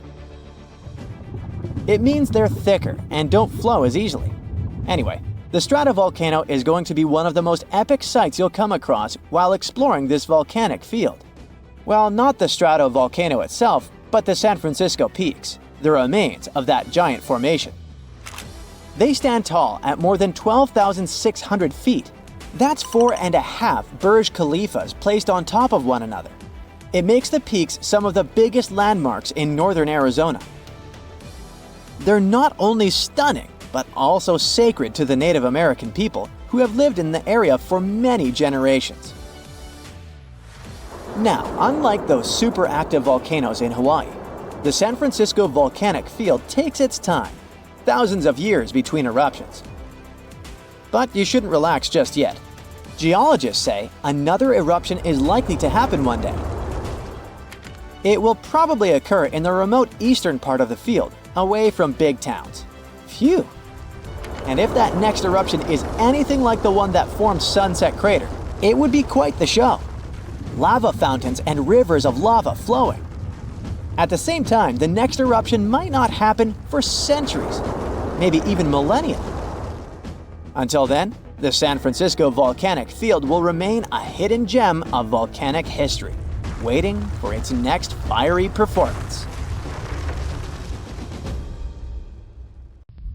It means they're thicker and don't flow as easily. Anyway, the stratovolcano is going to be one of the most epic sights you'll come across while exploring this volcanic field. Well, not the stratovolcano itself, but the San Francisco peaks, the remains of that giant formation. They stand tall at more than 12,600 feet. That's 4.5 Burj Khalifas placed on top of one another. It makes the peaks some of the biggest landmarks in northern Arizona. They're not only stunning, but also sacred to the Native American people who have lived in the area for many generations. Now, unlike those super active volcanoes in Hawaii, the San Francisco volcanic field takes its time, thousands of years between eruptions. But you shouldn't relax just yet. Geologists say another eruption is likely to happen one day. It will probably occur in the remote eastern part of the field, away from big towns. Phew! And if that next eruption is anything like the one that formed Sunset Crater, it would be quite the show. Lava fountains and rivers of lava flowing. At the same time, the next eruption might not happen for centuries, maybe even millennia. Until then, the San Francisco volcanic field will remain a hidden gem of volcanic history, waiting for its next fiery performance.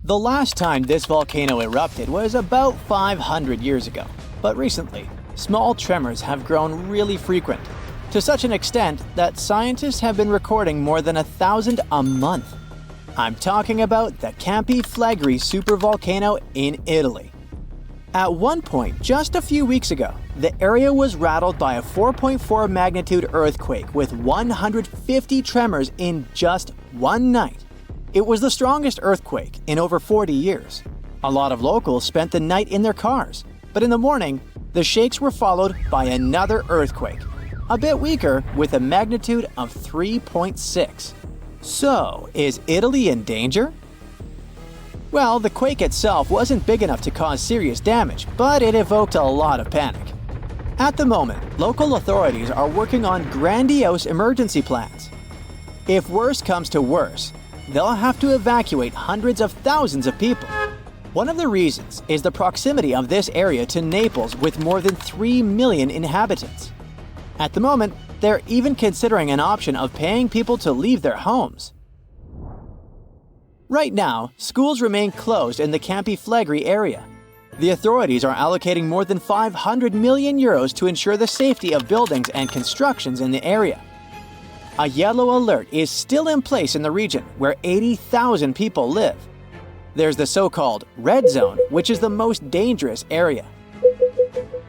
The last time this volcano erupted was about 500 years ago, but recently, small tremors have grown really frequent, to such an extent that scientists have been recording more than 1,000 a month. I'm talking about the Campi Flegrei supervolcano in Italy. At one point, just a few weeks ago, the area was rattled by a 4.4 magnitude earthquake with 150 tremors in just one night. It was the strongest earthquake in over 40 years. A lot of locals spent the night in their cars, but in the morning, the shakes were followed by another earthquake, a bit weaker with a magnitude of 3.6. So, is Italy in danger? Well, the quake itself wasn't big enough to cause serious damage, but it evoked a lot of panic. At the moment, local authorities are working on grandiose emergency plans. If worse comes to worse, they'll have to evacuate hundreds of thousands of people. One of the reasons is the proximity of this area to Naples with more than 3 million inhabitants. At the moment, they're even considering an option of paying people to leave their homes. Right now, schools remain closed in the Campi Flegrei area. The authorities are allocating more than 500 million euros to ensure the safety of buildings and constructions in the area. A yellow alert is still in place in the region where 80,000 people live. There's the so-called red zone, which is the most dangerous area.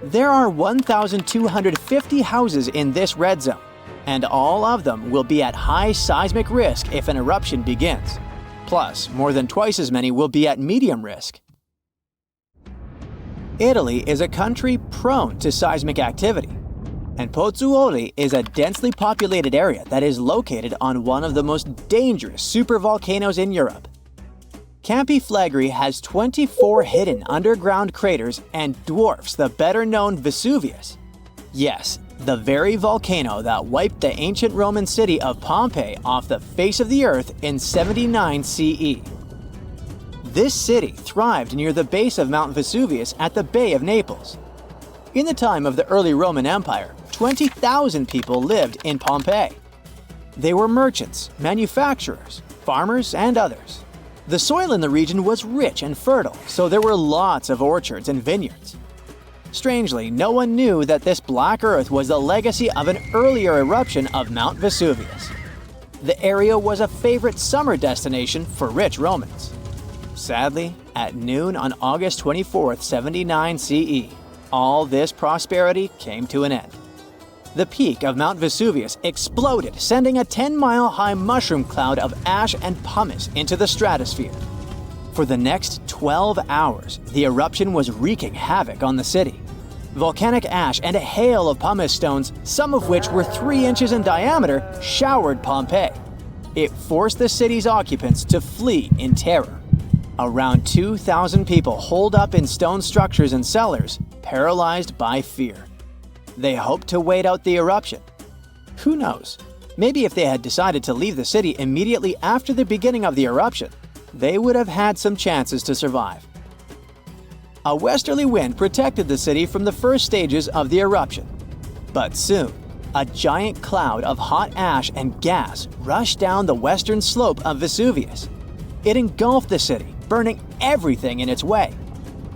There are 1,250 houses in this red zone, and all of them will be at high seismic risk if an eruption begins. Plus, more than twice as many will be at medium risk. Italy is a country prone to seismic activity, and Pozzuoli is a densely populated area that is located on one of the most dangerous supervolcanoes in Europe. Campi Flegrei has 24 hidden underground craters and dwarfs the better-known Vesuvius. Yes, the very volcano that wiped the ancient Roman city of Pompeii off the face of the earth in 79 CE. This city thrived near the base of Mount Vesuvius at the Bay of Naples. In the time of the early Roman Empire, 20,000 people lived in Pompeii. They were merchants, manufacturers, farmers, and others. The soil in the region was rich and fertile, so there were lots of orchards and vineyards. Strangely, no one knew that this black earth was the legacy of an earlier eruption of Mount Vesuvius. The area was a favorite summer destination for rich Romans. Sadly, at noon on August 24, 79 CE, all this prosperity came to an end. The peak of Mount Vesuvius exploded, sending a 10-mile-high mushroom cloud of ash and pumice into the stratosphere. For the next 12 hours, the eruption was wreaking havoc on the city. Volcanic ash and a hail of pumice stones, some of which were 3 inches in diameter, showered Pompeii. It forced the city's occupants to flee in terror. Around 2,000 people holed up in stone structures and cellars, paralyzed by fear. They hoped to wait out the eruption. Who knows? Maybe if they had decided to leave the city immediately after the beginning of the eruption, they would have had some chances to survive. A westerly wind protected the city from the first stages of the eruption. But soon, a giant cloud of hot ash and gas rushed down the western slope of Vesuvius. It engulfed the city, burning everything in its way.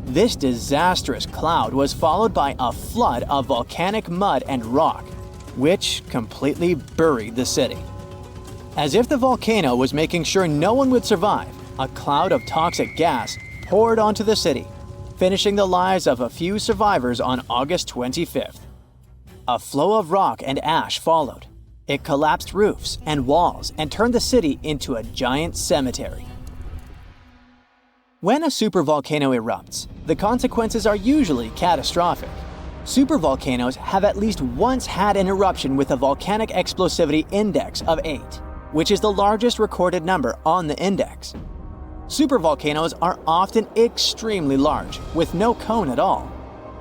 This disastrous cloud was followed by a flood of volcanic mud and rock, which completely buried the city. As if the volcano was making sure no one would survive, a cloud of toxic gas poured onto the city, finishing the lives of a few survivors on August 25th. A flow of rock and ash followed. It collapsed roofs and walls and turned the city into a giant cemetery. When a supervolcano erupts, the consequences are usually catastrophic. Supervolcanoes have at least once had an eruption with a volcanic explosivity index of 8, which is the largest recorded number on the index. Supervolcanoes are often extremely large, with no cone at all.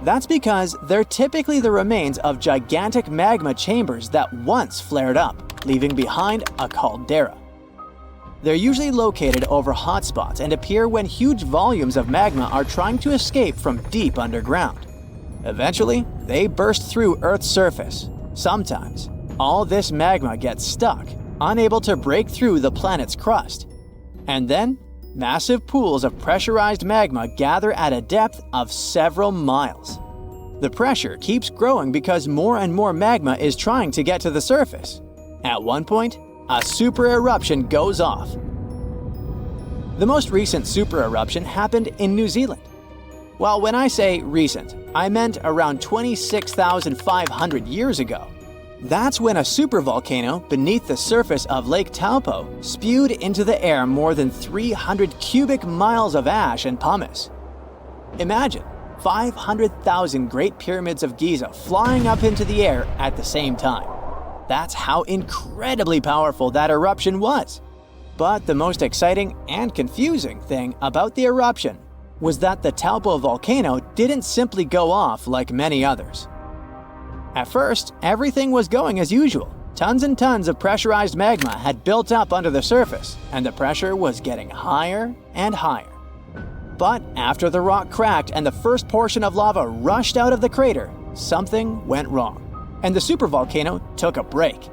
That's because they're typically the remains of gigantic magma chambers that once flared up, leaving behind a caldera. They're usually located over hotspots and appear when huge volumes of magma are trying to escape from deep underground. Eventually, they burst through Earth's surface. Sometimes, all this magma gets stuck, unable to break through the planet's crust. And then, massive pools of pressurized magma gather at a depth of several miles. The pressure keeps growing because more and more magma is trying to get to the surface. At one point, a super-eruption goes off. The most recent super-eruption happened in New Zealand. Well, when I say recent, I meant around 26,500 years ago. That's when a supervolcano beneath the surface of Lake Taupo spewed into the air more than 300 cubic miles of ash and pumice. Imagine 500,000 Great Pyramids of Giza flying up into the air at the same time. That's how incredibly powerful that eruption was. But the most exciting and confusing thing about the eruption was that the Taupo volcano didn't simply go off like many others. At first, everything was going as usual. Tons and tons of pressurized magma had built up under the surface, and the pressure was getting higher and higher. But after the rock cracked and the first portion of lava rushed out of the crater, something went wrong, and the supervolcano took a break.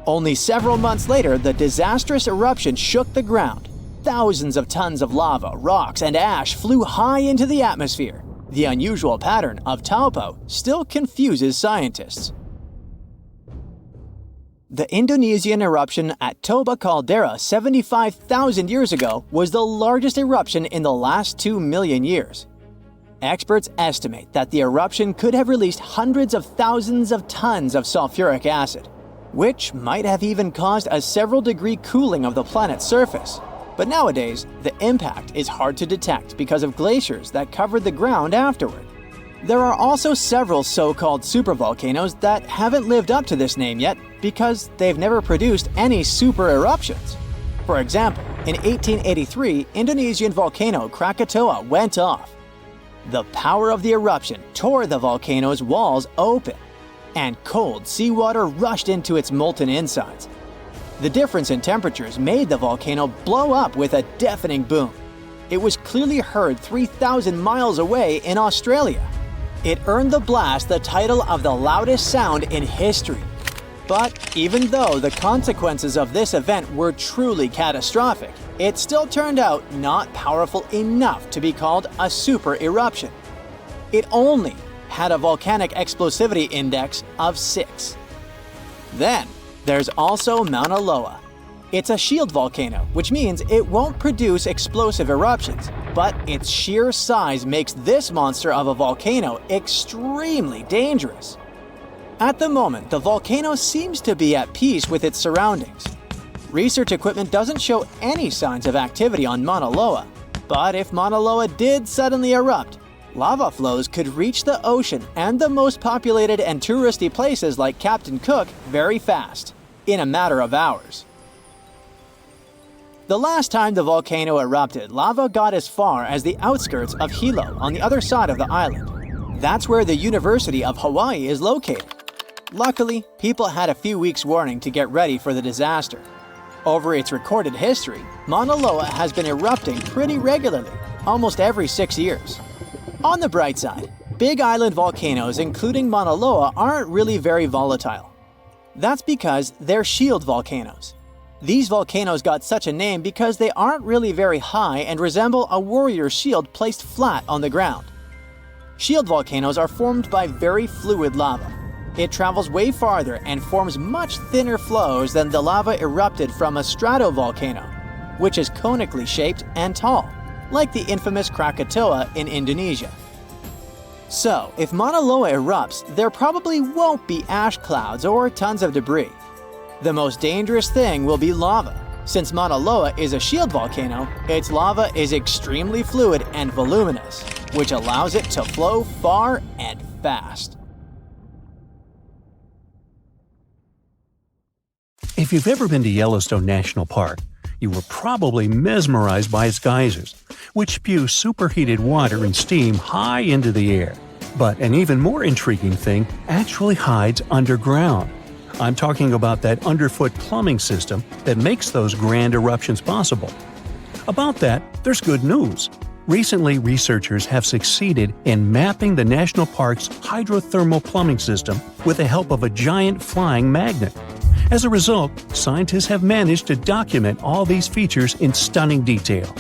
Only several months later, the disastrous eruption shook the ground. Thousands of tons of lava, rocks, and ash flew high into the atmosphere. The unusual pattern of Taupo still confuses scientists. The Indonesian eruption at Toba caldera 75,000 years ago was the largest eruption in the last 2 million years. Experts estimate that the eruption could have released hundreds of thousands of tons of sulfuric acid, which might have even caused a several-degree cooling of the planet's surface. But nowadays, the impact is hard to detect because of glaciers that covered the ground afterward. There are also several so-called supervolcanoes that haven't lived up to this name yet because they've never produced any super-eruptions. For example, in 1883, Indonesian volcano Krakatoa went off. The power of the eruption tore the volcano's walls open, and cold seawater rushed into its molten insides. The difference in temperatures made the volcano blow up with a deafening boom. It was clearly heard 3,000 miles away in Australia. It earned the blast the title of the loudest sound in history. But even though the consequences of this event were truly catastrophic, it still turned out not powerful enough to be called a super-eruption. It only had a volcanic explosivity index of 6. Then, there's also Mauna Loa. It's a shield volcano, which means it won't produce explosive eruptions, but its sheer size makes this monster of a volcano extremely dangerous. At the moment, the volcano seems to be at peace with its surroundings. Research equipment doesn't show any signs of activity on Mauna Loa, but if Mauna Loa did suddenly erupt, lava flows could reach the ocean and the most populated and touristy places like Captain Cook very fast, in a matter of hours. The last time the volcano erupted, lava got as far as the outskirts of Hilo on the other side of the island. That's where the University of Hawaii is located. Luckily, people had a few weeks' warning to get ready for the disaster. Over its recorded history, Mauna Loa has been erupting pretty regularly, almost every 6 years. On the bright side, big island volcanoes including Mauna Loa aren't really very volatile. That's because they're shield volcanoes. These volcanoes got such a name because they aren't really very high and resemble a warrior's shield placed flat on the ground. Shield volcanoes are formed by very fluid lava. It travels way farther and forms much thinner flows than the lava erupted from a stratovolcano, which is conically shaped and tall, like the infamous Krakatoa in Indonesia. So, if Mauna Loa erupts, there probably won't be ash clouds or tons of debris. The most dangerous thing will be lava. Since Mauna Loa is a shield volcano, its lava is extremely fluid and voluminous, which allows it to flow far and fast. If you've ever been to Yellowstone National Park, you were probably mesmerized by its geysers, which spew superheated water and steam high into the air. But an even more intriguing thing actually hides underground. I'm talking about that underfoot plumbing system that makes those grand eruptions possible. About that, there's good news. Recently, researchers have succeeded in mapping the national park's hydrothermal plumbing system with the help of a giant flying magnet. As a result, scientists have managed to document all these features in stunning detail.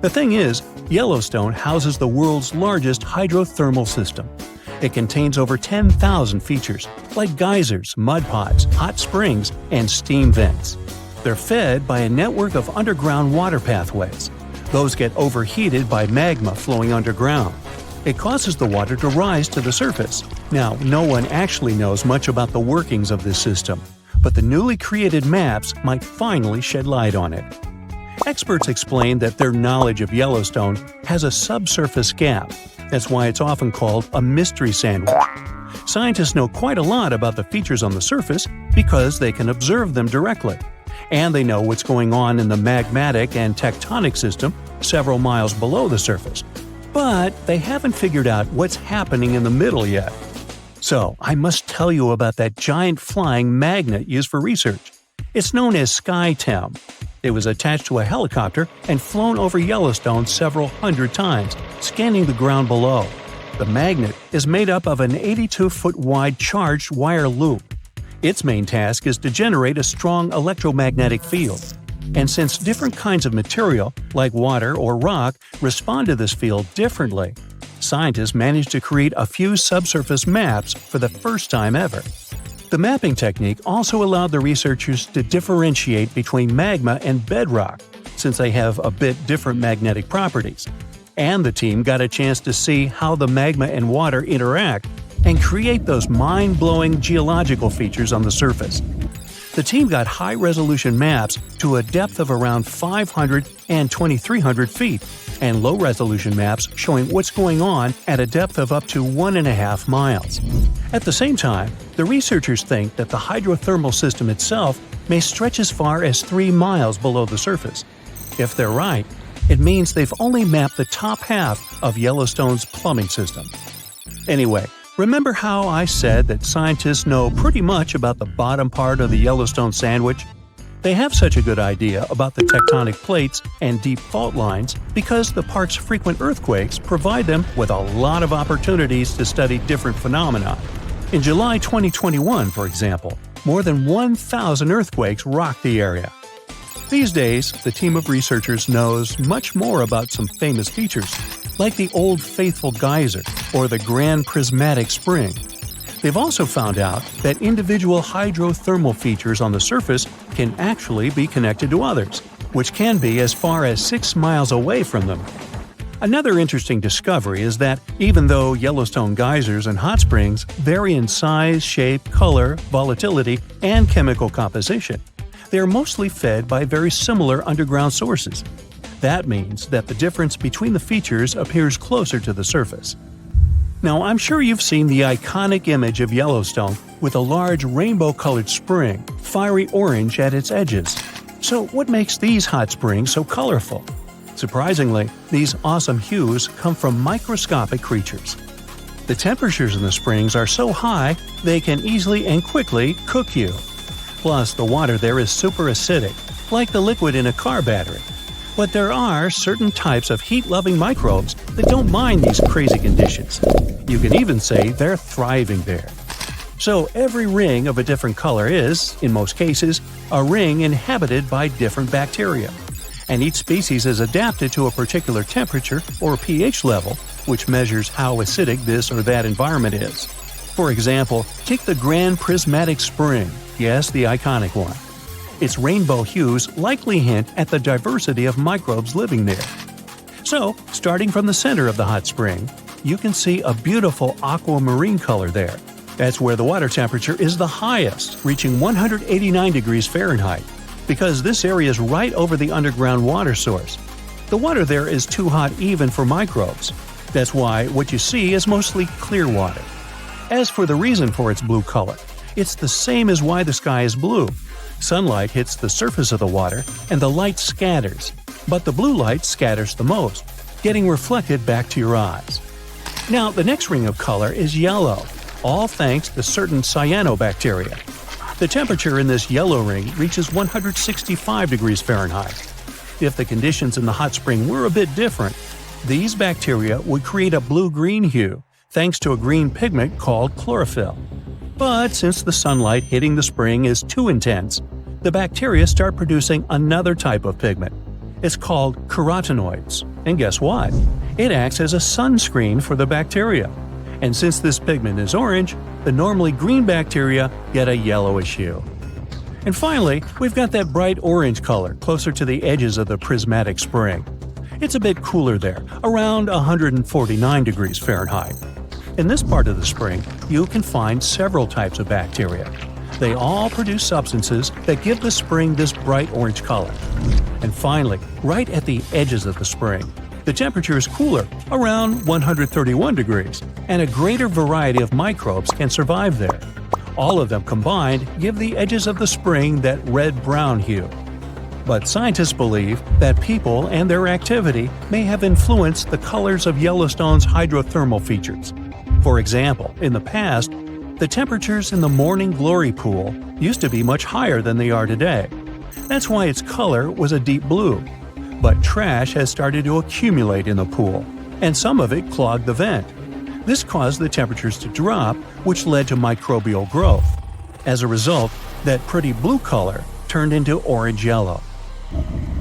The thing is, Yellowstone houses the world's largest hydrothermal system. It contains over 10,000 features, like geysers, mud pots, hot springs, and steam vents. They're fed by a network of underground water pathways. Those get overheated by magma flowing underground. It causes the water to rise to the surface. Now, no one actually knows much about the workings of this system, but the newly created maps might finally shed light on it. Experts explain that their knowledge of Yellowstone has a subsurface gap. That's why it's often called a mystery sandwich. Scientists know quite a lot about the features on the surface because they can observe them directly. And they know what's going on in the magmatic and tectonic system several miles below the surface. But they haven't figured out what's happening in the middle yet. So, I must tell you about that giant flying magnet used for research. It's known as SkyTem. It was attached to a helicopter and flown over Yellowstone several hundred times, scanning the ground below. The magnet is made up of an 82-foot-wide charged wire loop. Its main task is to generate a strong electromagnetic field. And since different kinds of material, like water or rock, respond to this field differently, scientists managed to create a few subsurface maps for the first time ever. The mapping technique also allowed the researchers to differentiate between magma and bedrock, since they have a bit different magnetic properties. And the team got a chance to see how the magma and water interact and create those mind-blowing geological features on the surface. The team got high-resolution maps to a depth of around 500 and 2,300 feet, and low-resolution maps showing what's going on at a depth of up to 1.5 miles. At the same time, the researchers think that the hydrothermal system itself may stretch as far as 3 miles below the surface. If they're right, it means they've only mapped the top half of Yellowstone's plumbing system. Anyway, remember how I said that scientists know pretty much about the bottom part of the Yellowstone sandwich? They have such a good idea about the tectonic plates and deep fault lines because the park's frequent earthquakes provide them with a lot of opportunities to study different phenomena. In July 2021, for example, more than 1,000 earthquakes rocked the area. These days, the team of researchers knows much more about some famous features, like the Old Faithful Geyser or the Grand Prismatic Spring. They've also found out that individual hydrothermal features on the surface can actually be connected to others, which can be as far as 6 miles away from them. Another interesting discovery is that even though Yellowstone geysers and hot springs vary in size, shape, color, volatility, and chemical composition, they are mostly fed by very similar underground sources. That means that the difference between the features appears closer to the surface. Now, I'm sure you've seen the iconic image of Yellowstone with a large rainbow-colored spring, fiery orange at its edges. So what makes these hot springs so colorful? Surprisingly, these awesome hues come from microscopic creatures. The temperatures in the springs are so high, they can easily and quickly cook you. Plus, the water there is super acidic, like the liquid in a car battery. But there are certain types of heat-loving microbes that don't mind these crazy conditions. You can even say they're thriving there. So every ring of a different color is, in most cases, a ring inhabited by different bacteria. And each species is adapted to a particular temperature or pH level, which measures how acidic this or that environment is. For example, take the Grand Prismatic Spring, yes, the iconic one. Its rainbow hues likely hint at the diversity of microbes living there. So, starting from the center of the hot spring, you can see a beautiful aquamarine color there. That's where the water temperature is the highest, reaching 189 degrees Fahrenheit, because this area is right over the underground water source. The water there is too hot even for microbes. That's why what you see is mostly clear water. As for the reason for its blue color, it's the same as why the sky is blue. Sunlight hits the surface of the water and the light scatters, but the blue light scatters the most, getting reflected back to your eyes. Now, the next ring of color is yellow, all thanks to certain cyanobacteria. The temperature in this yellow ring reaches 165 degrees Fahrenheit. If the conditions in the hot spring were a bit different, these bacteria would create a blue-green hue thanks to a green pigment called chlorophyll. But since the sunlight hitting the spring is too intense, the bacteria start producing another type of pigment. It's called carotenoids. And guess what? It acts as a sunscreen for the bacteria. And since this pigment is orange, the normally green bacteria get a yellowish hue. And finally, we've got that bright orange color closer to the edges of the prismatic spring. It's a bit cooler there, around 149 degrees Fahrenheit. In this part of the spring, you can find several types of bacteria. They all produce substances that give the spring this bright orange color. And finally, right at the edges of the spring, the temperature is cooler, around 131 degrees, and a greater variety of microbes can survive there. All of them combined give the edges of the spring that red-brown hue. But scientists believe that people and their activity may have influenced the colors of Yellowstone's hydrothermal features. For example, in the past, the temperatures in the Morning Glory Pool used to be much higher than they are today. That's why its color was a deep blue. But trash has started to accumulate in the pool, and some of it clogged the vent. This caused the temperatures to drop, which led to microbial growth. As a result, that pretty blue color turned into orange-yellow.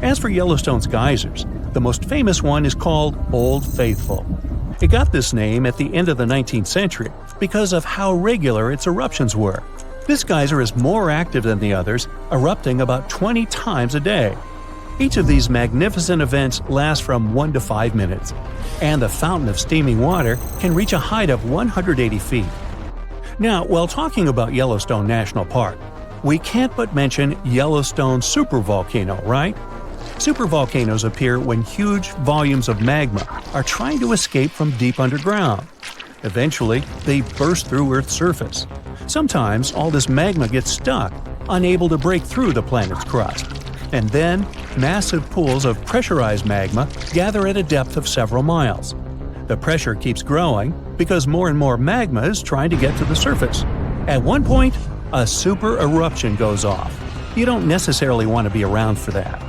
As for Yellowstone's geysers, the most famous one is called Old Faithful. It got this name at the end of the 19th century because of how regular its eruptions were. This geyser is more active than the others, erupting about 20 times a day. Each of these magnificent events lasts from 1 to 5 minutes, and the fountain of steaming water can reach a height of 180 feet. Now, while talking about Yellowstone National Park, we can't but mention Yellowstone supervolcano, right? Supervolcanoes appear when huge volumes of magma are trying to escape from deep underground. Eventually, they burst through Earth's surface. Sometimes all this magma gets stuck, unable to break through the planet's crust. And then, massive pools of pressurized magma gather at a depth of several miles. The pressure keeps growing because more and more magma is trying to get to the surface. At one point, a super-eruption goes off. You don't necessarily want to be around for that.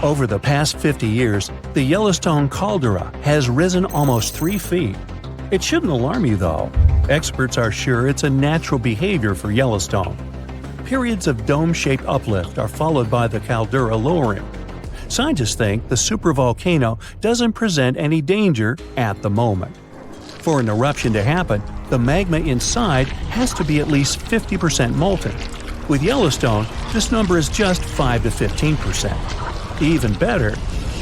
Over the past 50 years, the Yellowstone caldera has risen almost 3 feet. It shouldn't alarm you, though. Experts are sure it's a natural behavior for Yellowstone. Periods of dome-shaped uplift are followed by the caldera lowering. Scientists think the supervolcano doesn't present any danger at the moment. For an eruption to happen, the magma inside has to be at least 50% molten. With Yellowstone, this number is just 5 to 15%. Even better,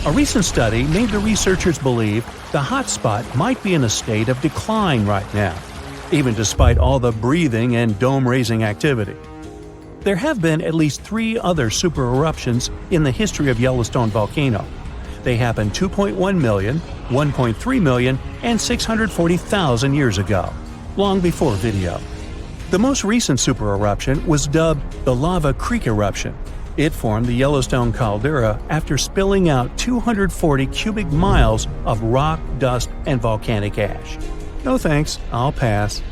a recent study made the researchers believe the hotspot might be in a state of decline right now, even despite all the breathing and dome-raising activity. There have been at least 3 other super-eruptions in the history of Yellowstone volcano. They happened 2.1 million, 1.3 million, and 640,000 years ago, long before video. The most recent super-eruption was dubbed the Lava Creek eruption. It formed the Yellowstone caldera after spilling out 240 cubic miles of rock, dust, and volcanic ash. No thanks, I'll pass.